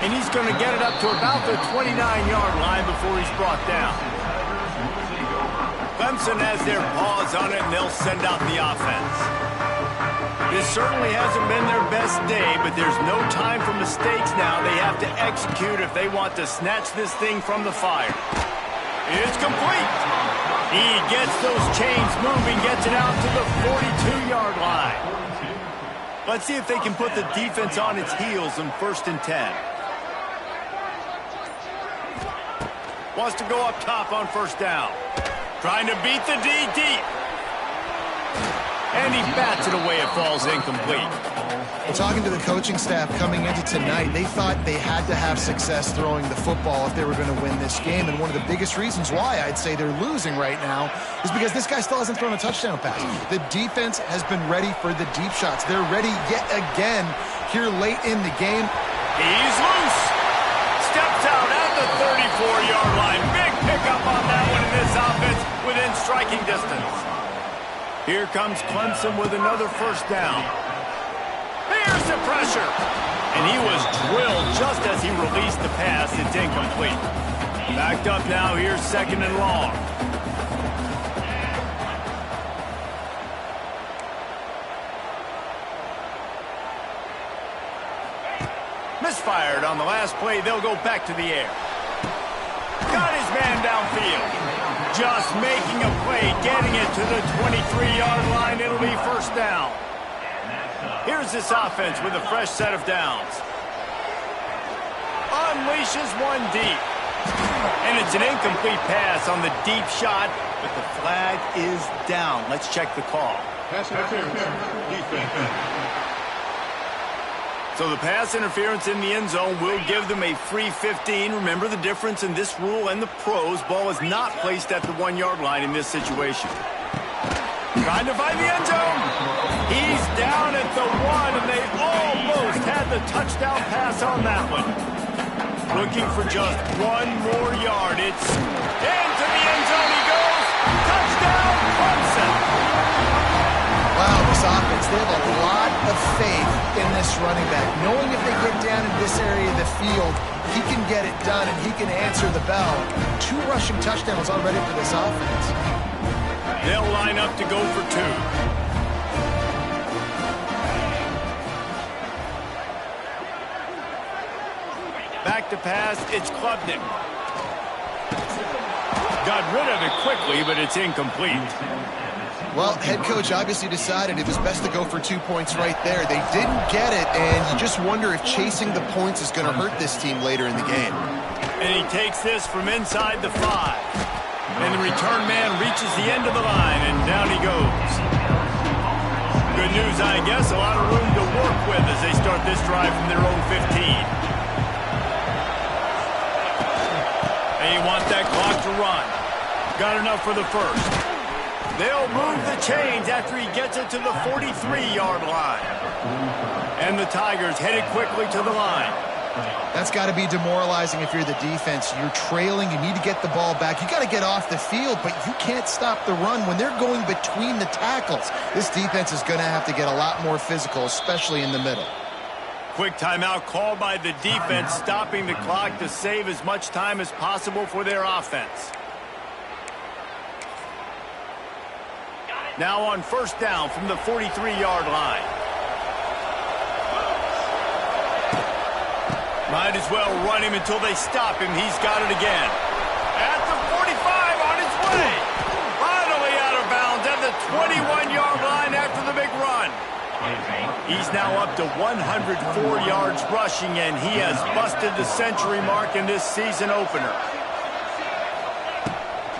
And he's going to get it up to about the 29-yard line before he's brought down. Clemson has their paws on it, and they'll send out the offense. This certainly hasn't been their best day, but there's no time for mistakes now. They have to execute if they want to snatch this thing from the fire. It's complete. He gets those chains moving, gets it out to the 42-yard line. Let's see if they can put the defense on its heels in 1st and 10. Wants to go up top on first down. Trying to beat the D deep. And he bats it away. It falls incomplete. Well, talking to the coaching staff coming into tonight, they thought they had to have success throwing the football if they were going to win this game. And one of the biggest reasons why I'd say they're losing right now is because this guy still hasn't thrown a touchdown pass. The defense has been ready for the deep shots. They're ready yet again here late in the game. He's loose. Steps out at the 34-yard line. Big pickup on that one in this offense within striking distance. Here comes Clemson with another first down. Here's the pressure. And he was drilled just as he released the pass. It's incomplete. Backed up now. Here's 2nd and long. Misfired on the last play. They'll go back to the air. Got his man downfield. Just making a play, getting it to the 23-yard line. It'll be first down. Here's this offense with a fresh set of downs. Unleashes one deep. And it's an incomplete pass on the deep shot, but the flag is down. Let's check the call. Pass interference. Defense. So the pass interference in the end zone will give them a free 15. Remember the difference in this rule and the pros. Ball is not placed at the 1-yard line in this situation. Trying to find the end zone. He's down at the 1, and they almost had the touchdown pass on that one. Looking for just one more yard. It's into the end zone he goes. Touchdown, Clemson. Wow, this offense, they have a lot of faith in this running back. Knowing if they get down in this area of the field, he can get it done and he can answer the bell. 2 rushing touchdowns already for this offense. They'll line up to go for 2. Back to pass, it's Klubnik. Got rid of it quickly, but it's incomplete. Well, head coach obviously decided it was best to go for 2 points right there. They didn't get it, and you just wonder if chasing the points is going to hurt this team later in the game. And he takes this from inside the 5. And the return man reaches the end of the line, and down he goes. Good news, I guess. A lot of room to work with as they start this drive from their own 15. They want that clock to run. Got enough for the first. They'll move the chains after he gets it to the 43-yard line. And the Tigers headed quickly to the line. That's got to be demoralizing if you're the defense. You're trailing. You need to get the ball back. You got to get off the field, but you can't stop the run when they're going between the tackles. This defense is going to have to get a lot more physical, especially in the middle. Quick timeout called by the defense, stopping the clock to save as much time as possible for their offense. Now on first down from the 43-yard line. Might as well run him until they stop him. He's got it again. At the 45, on his way. Finally out of bounds at the 21-yard line after the big run. He's now up to 104 yards rushing, and he has busted the century mark in this season opener.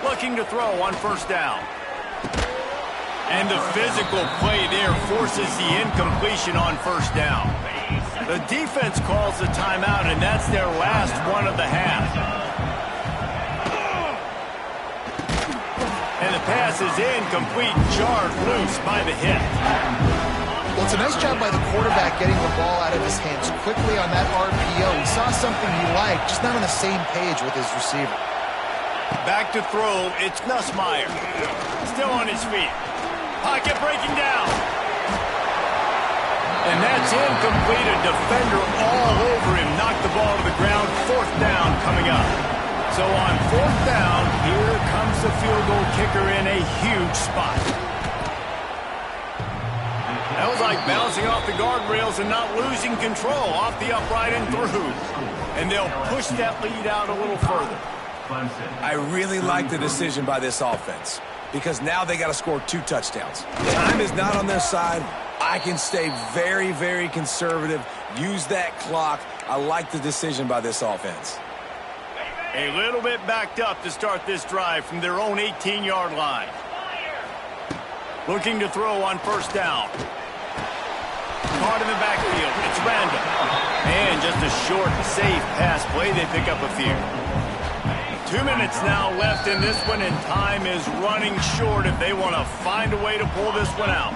Looking to throw on first down. And the physical play there forces the incompletion on first down. The defense calls the timeout, and that's their last one of the half. And the pass is incomplete, jarred loose by the hit. Well, it's a nice job by the quarterback getting the ball out of his hands quickly on that RPO. He saw something he liked, just not on the same page with his receiver. Back to throw, it's Nussmeier. Still on his feet. Pocket breaking down. And that's incomplete. A defender all over him. Knocked the ball to the ground. Fourth down coming up. So on fourth down, here comes the field goal kicker in a huge spot. That was like bouncing off the guardrails and not losing control. Off the upright and through. And they'll push that lead out a little further. I really like the decision by this offense because now they got to score 2 touchdowns. Time is not on their side. I can stay very, very conservative. Use that clock. I like the decision by this offense. A little bit backed up to start this drive from their own 18-yard line. Looking to throw on first down. Caught in the backfield. It's random. And just a short, safe pass play. They pick up a few. 2 minutes now left in this one, and time is running short if they want to find a way to pull this one out.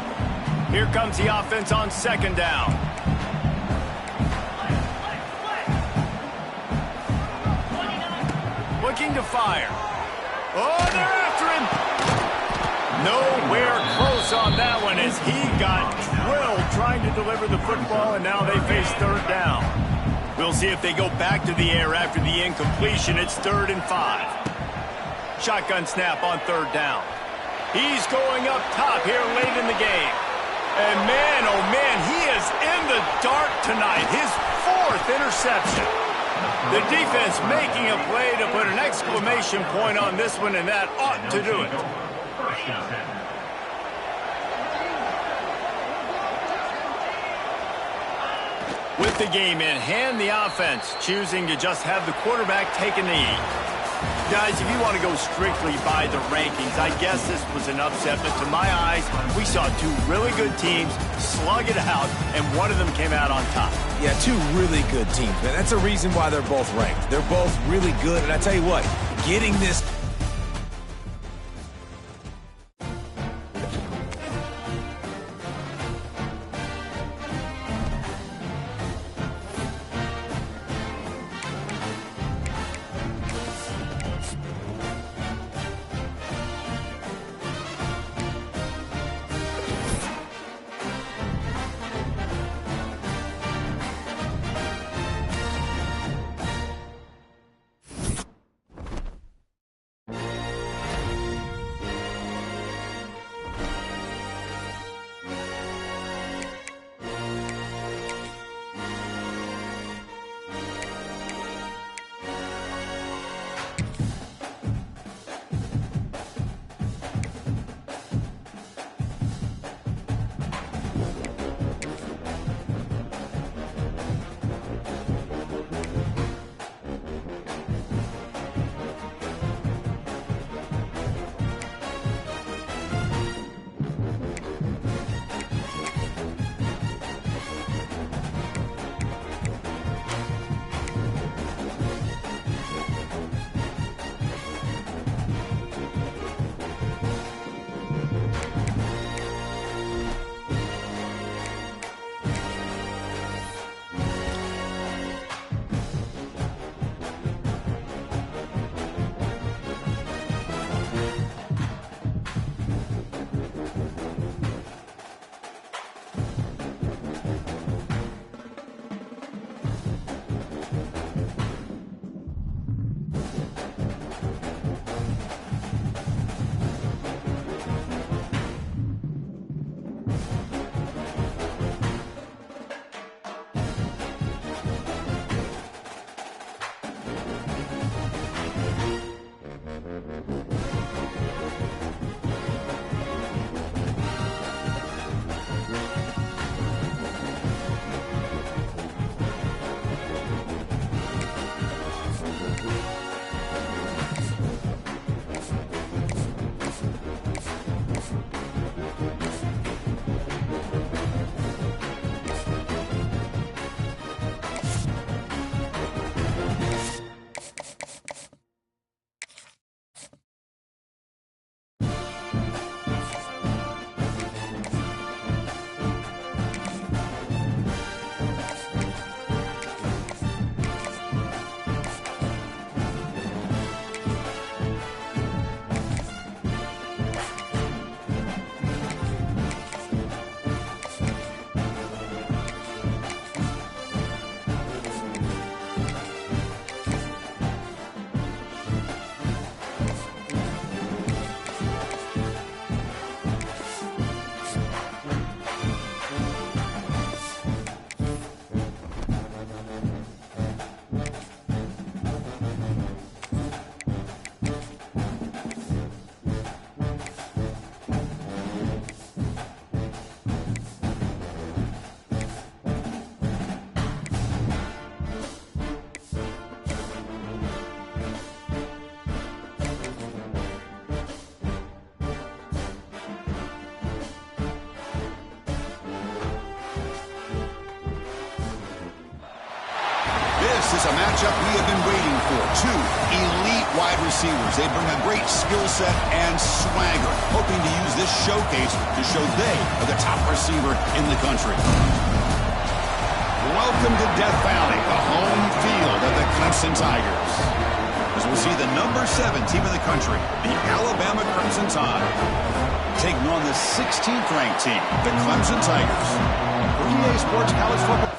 Here comes the offense on second down. Looking to fire. Oh, they're after him. Nowhere close on that one as he got drilled trying to deliver the football, and now they face third down. We'll see if they go back to the air after the incompletion. It's 3rd and 5. Shotgun snap on third down. He's going up top here late in the game. And man, oh man, he is in the dark tonight. His 4th interception. The defense making a play to put an exclamation point on this one, and that ought to do it. With the game in hand, the offense choosing to just have the quarterback take a knee. Guys, if you want to go strictly by the rankings, I guess this was an upset, but to my eyes, we saw 2 really good teams slug it out, and one of them came out on top. Yeah, 2 really good teams, man. That's a reason why they're both ranked. They're both really good, and I tell you what, getting this This is a matchup we have been waiting for. Two elite wide receivers. They bring a great skill set and swagger, hoping to use this showcase to show they are the top receiver in the country. Welcome to Death Valley, the home field of the Clemson Tigers. As we'll see the number 7 team in the country, the Alabama Crimson Tide, taking on the 16th ranked team, the Clemson Tigers. For EA Sports College Football.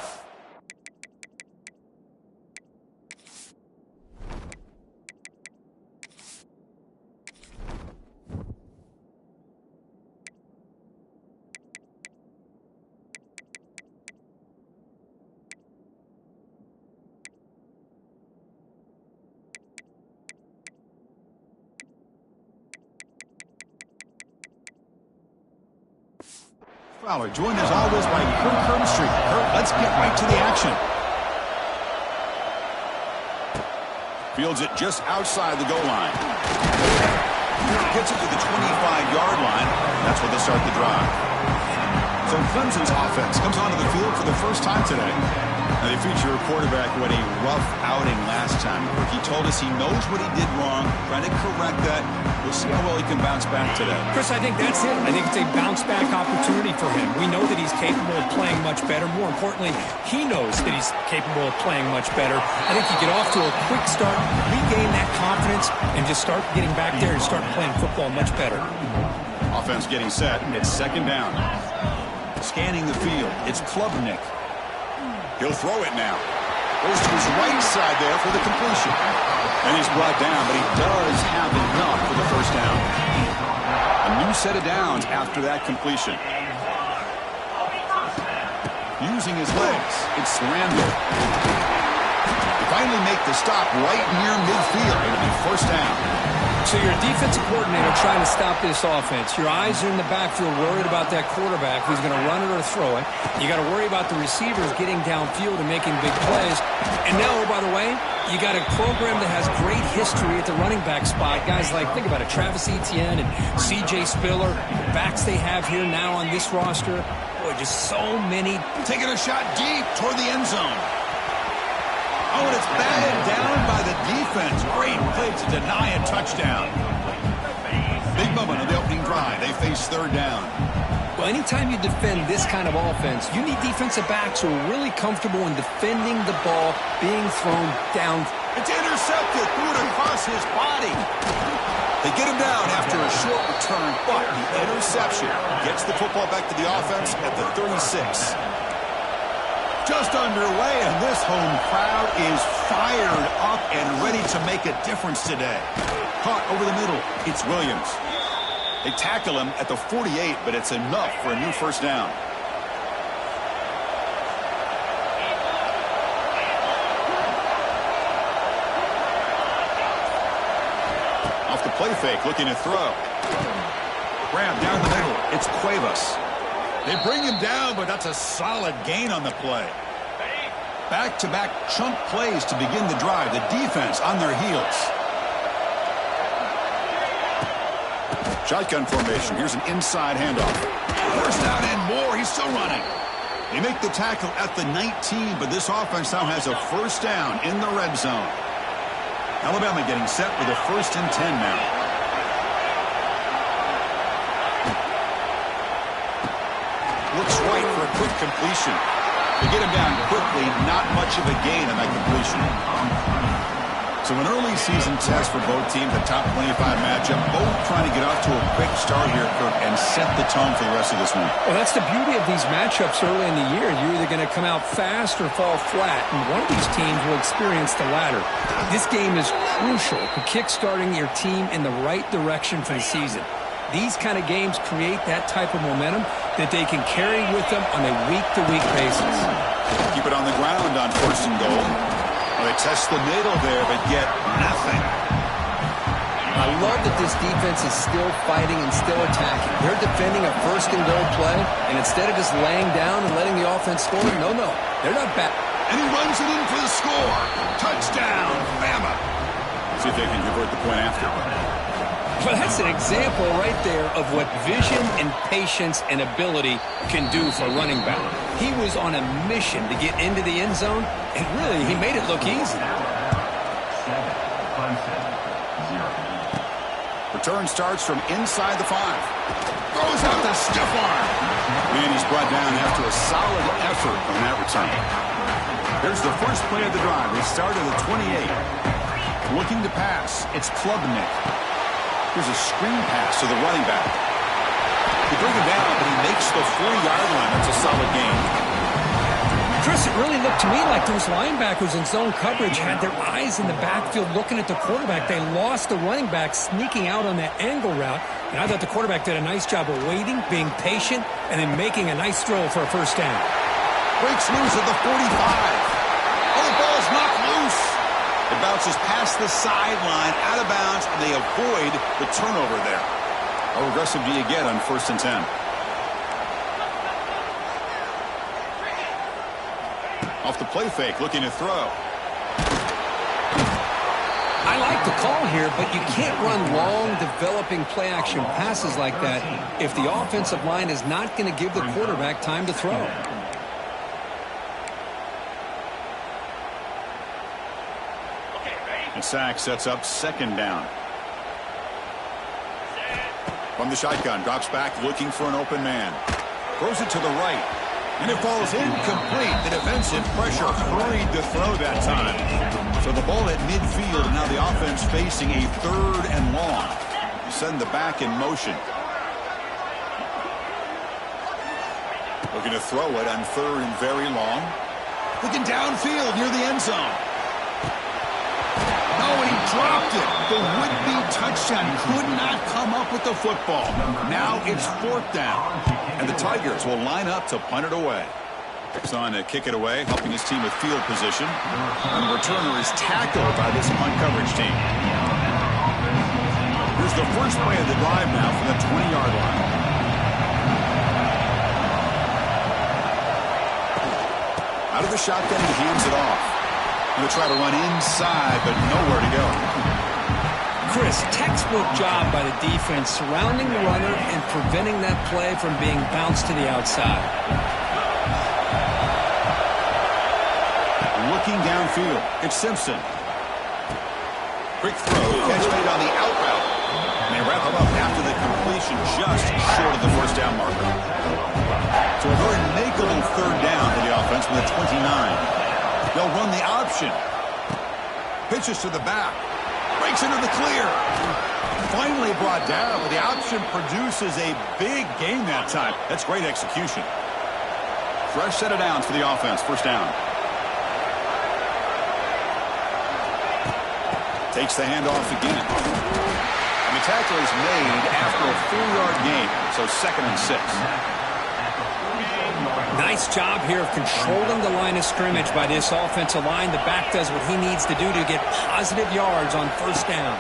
Fowler, joined as always by Kurt Herbstreit. Kurt, let's get right to the action. Fields it just outside the goal line. Gets it to the 25-yard line. That's where they start the drive. So Clemson's offense comes onto the field for the first time today. Now they feature a quarterback who had a rough outing last time. He told us he knows what he did wrong, trying to correct that. We'll see how well he can bounce back today. Chris, I think that's it. I think it's a bounce-back opportunity for him. We know that he's capable of playing much better. More importantly, he knows that he's capable of playing much better. I think you get off to a quick start, regain that confidence, and just start getting back there and start playing football much better. Offense getting set. It's second down. Scanning the field. It's Klubnik. He'll throw it now. Goes to his right side there for the completion. And he's brought down, but he does have enough for the first down. A new set of downs after that completion. Using his legs, it's Randall. They finally make the stop right near midfield. It'll be first down. So you're a defensive coordinator trying to stop this offense. Your eyes are in the backfield worried about that quarterback who's going to run it or throw it. You got to worry about the receivers getting downfield and making big plays. And now, by the way, you got a program that has great history at the running back spot. Guys like, think about it, Travis Etienne and C.J. Spiller, backs they have here now on this roster. Boy, just so many. Taking a shot deep toward the end zone. Oh, and it's batted down by the defense. Great play to deny a touchdown. Big moment on the opening drive. They face third down. Well, anytime you defend this kind of offense, you need defensive backs who are really comfortable in defending the ball being thrown down. It's intercepted. Threw it across his body. They get him down after a short return, but the interception gets the football back to the offense at the 36. Just underway, and this home crowd is fired up and ready to make a difference today. Caught over the middle. It's Williams. They tackle him at the 48, but it's enough for a new first down. Off the play fake, looking to throw. Grab down the middle. It's Cuevas. They bring him down, but that's a solid gain on the play. Back-to-back chunk plays to begin the drive. The defense on their heels. Shotgun formation. Here's an inside handoff. First down and more. He's still running. They make the tackle at the 19, but this offense now has a first down in the red zone. Alabama getting set with a 1st and 10 now. Looks right for a quick completion. They get him down quickly, not much of a gain on that completion. So an early season test for both teams, a top 25 matchup, both trying to get off to a quick start here, Kirk, and set the tone for the rest of this one. Well, that's the beauty of these matchups early in the year. You're either going to come out fast or fall flat, and one of these teams will experience the latter. This game is crucial to kickstarting your team in the right direction for the season. These kind of games create that type of momentum that they can carry with them on a week-to-week basis. Keep it on the ground on 1st and goal. Well, they test the middle there, but get nothing. I love that this defense is still fighting and still attacking. They're defending a 1st and goal play, and instead of just laying down and letting the offense score, no, they're not back. And he runs it in for the score. Touchdown, Bama. See if they can convert the point after. Well, that's an example right there of what vision and patience and ability can do for a running back. He was on a mission to get into the end zone, and really, he made it look easy. Return starts from inside the 5. Throws out the stiff arm. And he's brought down after a solid effort on that return. Here's the first play of the drive. They start at the 28. Looking to pass. It's Klubnik. Here's a screen pass to the running back. They bring him down, but he makes the 40-yard line. That's a solid gain. Chris, it really looked to me like those linebackers in zone coverage had their eyes in the backfield looking at the quarterback. They lost the running back sneaking out on that angle route. And I thought the quarterback did a nice job of waiting, being patient, and then making a nice throw for a first down. Breaks loose at the 45. Oh, the ball is knocked loose. It bounces past the sideline, out of bounds, and they avoid the turnover there. How aggressive do you get on 1st and 10? Off the play fake, looking to throw. I like the call here, but you can't run long, developing play-action passes like that if the offensive line is not going to give the quarterback time to throw. And sack sets up 2nd down. From the shotgun, drops back, looking for an open man. Throws it to the right. And it falls incomplete. The defensive pressure hurried to throw that time. So the ball at midfield, and now the offense facing a 3rd and long. Send the back in motion. Looking to throw it on 3rd and very long. Looking downfield near the end zone. No, and he dropped it. The would-be touchdown could not come up with the football. Now it's 4th down. And the Tigers will line up to punt it away. It's on to kick it away, helping his team with field position. And the returner is tackled by this punt coverage team. Here's the first play of the drive now from the 20-yard line. Out of the shotgun, he hands it off. Going to try to run inside, but nowhere to go. Chris, textbook job by the defense surrounding the runner and preventing that play from being bounced to the outside. Looking downfield, it's Simpson. Quick throw, catch made on the out route. And they wrap him up after the completion, just short of the first down marker. So a very makeable 3rd down for the offense with a 29. They'll run the option. Pitches to the back. Breaks into the clear. Finally brought down, but the option produces a big gain that time. That's great execution. Fresh set of downs for the offense. First down. Takes the handoff again. And the tackle is made after a 4-yard gain. So 2nd and 6. Nice job here of controlling the line of scrimmage by this offensive line. The back does what he needs to do to get positive yards on 1st down.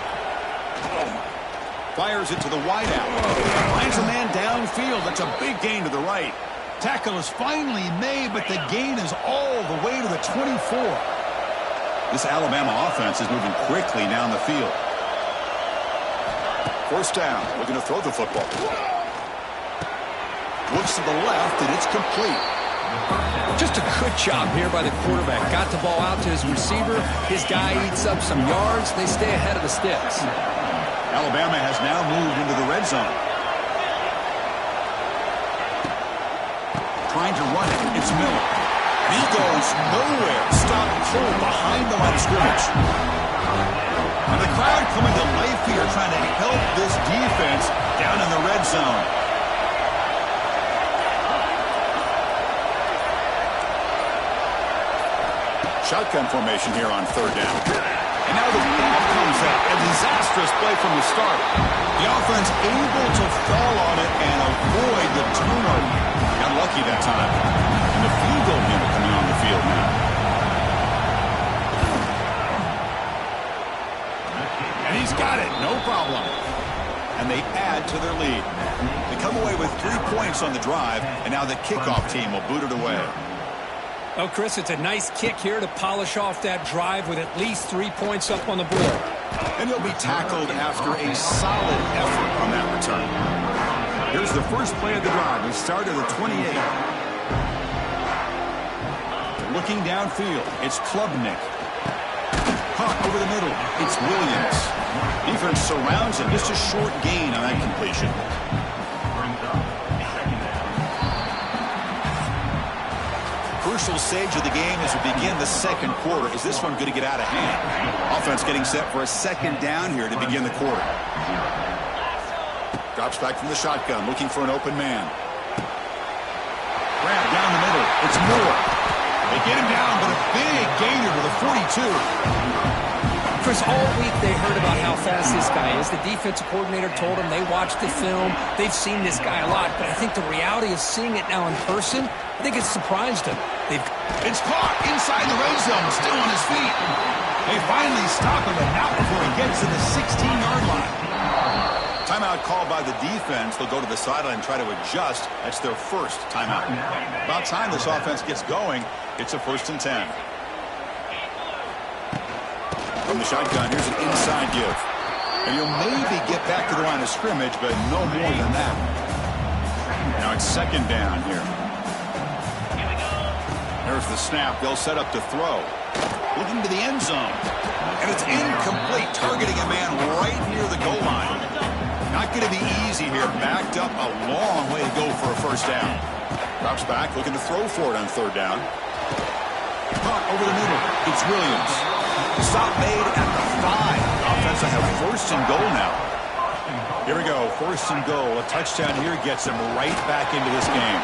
Fires it to the wideout. Finds a man downfield. That's a big gain to the right. Tackle is finally made, but the gain is all the way to the 24. This Alabama offense is moving quickly down the field. 1st down. Looking to throw the football. Looks to the left, and it's complete. Just a good job here by the quarterback. Got the ball out to his receiver. His guy eats up some yards. They stay ahead of the sticks. Alabama has now moved into the red zone. Trying to run it. It's Miller. And he goes nowhere. Stopped cold behind the line of scrimmage. And the crowd coming to life here, trying to help this defense down in the red zone. Shotgun formation here on 3rd down. And now the ball comes up. A disastrous play from the start. The offense able to fall on it and avoid the turnover. Got lucky that time. And the field goal unit coming on the field now. And he's got it. No problem. And they add to their lead. They come away with 3 points on the drive, and now the kickoff team will boot it away. Oh, Chris, it's a nice kick here to polish off that drive with at least 3 points up on the board. And he'll be tackled after a solid effort on that return. Here's the first play of the drive. We start at the 28. Looking downfield, it's Klubnik. Hunt over the middle, it's Williams. Defense surrounds him. Just a short gain on that completion. Crucial stage of the game as we begin the second quarter. Is this one going to get out of hand? Offense getting set for a second down here to begin the quarter. Drops back from the shotgun, looking for an open man. Grab down the middle. It's Moore. They get him down, but a big gainer to the 42. Chris, all week they heard about how fast this guy is. The defensive coordinator told them they watched the film. They've seen this guy a lot, but I think the reality of seeing it now in person, I think it's surprised them. It's caught inside the red zone, still on his feet. They finally stop him, but not before he gets to the 16-yard line. Timeout called by the defense. They'll go to the sideline and try to adjust. That's their first timeout. About time this offense gets going. It's a 1st and 10. From the shotgun, here's an inside give. And he'll maybe get back to the line of scrimmage, but no more than that. Now it's 2nd down here. There's the snap. They'll set up to throw. Looking to the end zone. And it's incomplete, targeting a man right near the goal line. Not going to be easy here. Backed up a long way to go for a 1st down. Drops back, looking to throw for it on 3rd down. Punt over the middle. It's Williams. Stop made at the 5. The offense will have 1st and goal now. Here we go. 1st and goal. A touchdown here gets them right back into this game.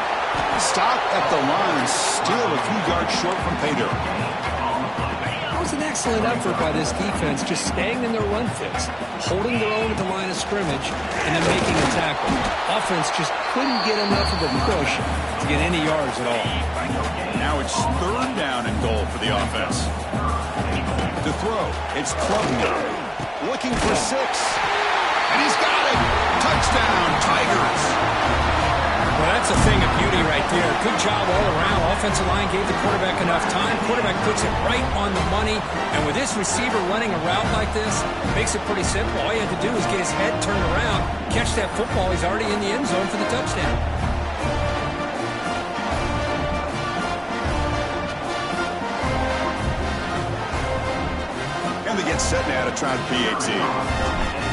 Stop at the line, still a few yards short from pay dirt. It was an excellent effort by this defense, just staying in their run fits, holding their own at the line of scrimmage, and then making a tackle. Offense just couldn't get enough of a push to get any yards at all. Now it's 3rd down and goal for the offense. To throw, it's Klubnik. Looking for 6. And he's got it. Touchdown, Tigers. Well, that's a thing of beauty right there. Good job all around. Offensive line gave the quarterback enough time. Quarterback puts it right on the money. And with this receiver running a route like this, makes it pretty simple. All you have to do is get his head turned around, catch that football. He's already in the end zone for the touchdown. And they get set now to try the PAT.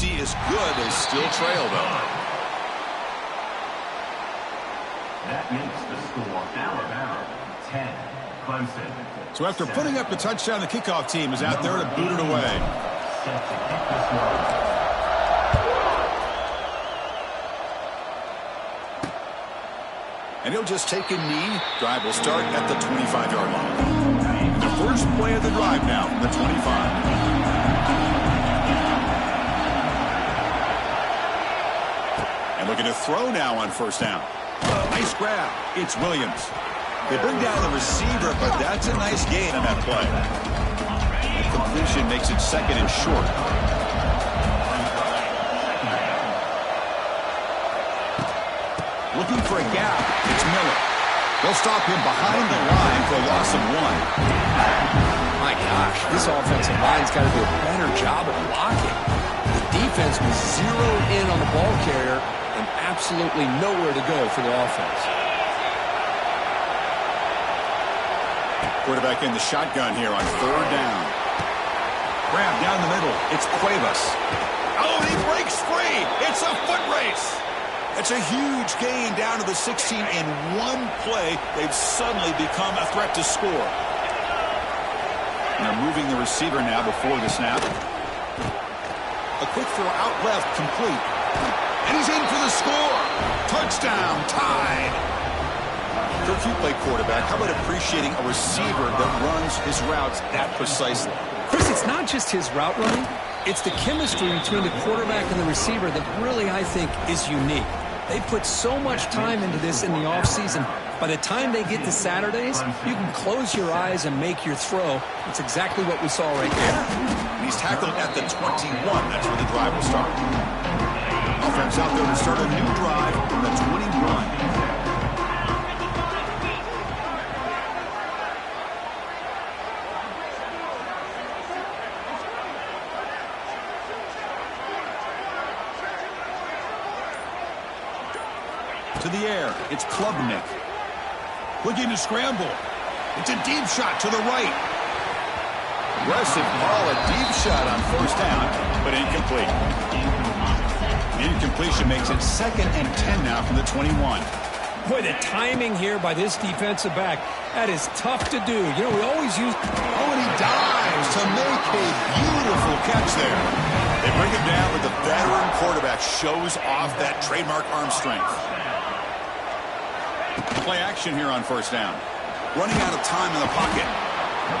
efficiency is good. They still trail, though. That makes the score Alabama 10, Clemson. So after putting up the touchdown, the kickoff team is out there to boot it away. Set to kick this one. And he'll just take a knee. Drive will start at the 25-yard line. The first play of the drive now from the 25. And looking to throw now on first down. Nice grab. It's Williams. They bring down the receiver, but that's a nice gain on that play. The completion makes it second and short. Looking for a gap. It's Miller. They'll stop him behind the line for a loss of 1. My gosh, this offensive line's got to do a better job of blocking. The defense was zeroed in on the ball carrier and absolutely nowhere to go for the offense. Quarterback in the shotgun here on third down. Grab down the middle. It's Cuevas. Oh, and he breaks free. It's a foot race. It's a huge gain down to the 16 in one play. They've suddenly become a threat to score. And they're moving the receiver now before the snap. A quick throw out left, complete. And he's in for the score. Touchdown, tied. If you play quarterback, how about appreciating a receiver that runs his routes that precisely? Chris, it's not just his route running. It's the chemistry between the quarterback and the receiver that really, I think, is unique. They put so much time into this in the offseason. By the time they get to Saturdays, you can close your eyes and make your throw. It's exactly what we saw right there. He's tackled at the 21. That's where the drive will start. Offense out there to start a new drive from the 21. To the air, it's Klubnik. Looking to scramble. It's a deep shot to the right. Aggressive ball, a deep shot on first down, but incomplete. Incompletion makes it 2nd and 10 now from the 21. Boy, the timing here by this defensive back, that is tough to do. You know, we always use... Oh, and he dives to make a beautiful catch there. They bring him down, but the veteran quarterback shows off that trademark arm strength. Play action here on first down. Running out of time in the pocket.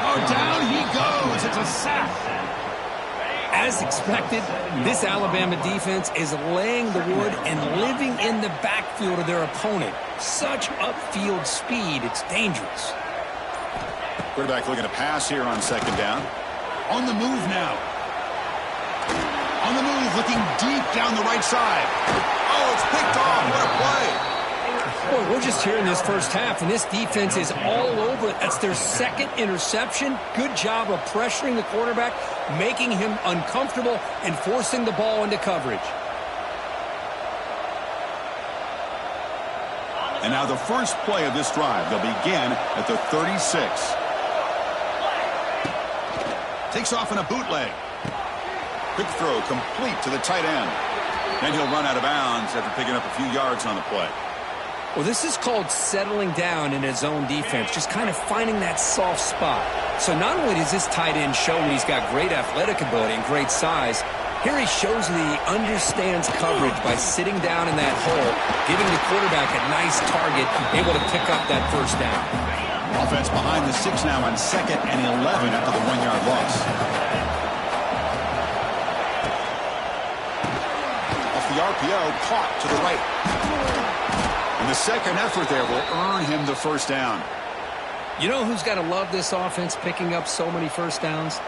Oh, down he goes. It's a sack. As expected, this Alabama defense is laying the wood and living in the backfield of their opponent. Such upfield speed, it's dangerous. Quarterback looking to pass here on second down. On the move now. On the move, looking deep down the right side. Oh, it's picked off. What a play. Boy, we're just here in this first half, and this defense is all over it. That's their second interception. Good job of pressuring the quarterback, making him uncomfortable, and forcing the ball into coverage. And now the first play of this drive. They'll begin at the 36. Takes off in a bootleg. Quick throw complete to the tight end. Then he'll run out of bounds after picking up a few yards on the play. Well, this is called settling down in his own defense, just kind of finding that soft spot. So not only does this tight end show that he's got great athletic ability and great size, here he shows that he understands coverage by sitting down in that hole, giving the quarterback a nice target, able to pick up that first down. Offense behind the 6 now on 2nd and 11 after the 1-yard loss. Off the RPO, caught to the right. And the second effort there will earn him the first down. You know who's got to love this offense picking up so many first downs?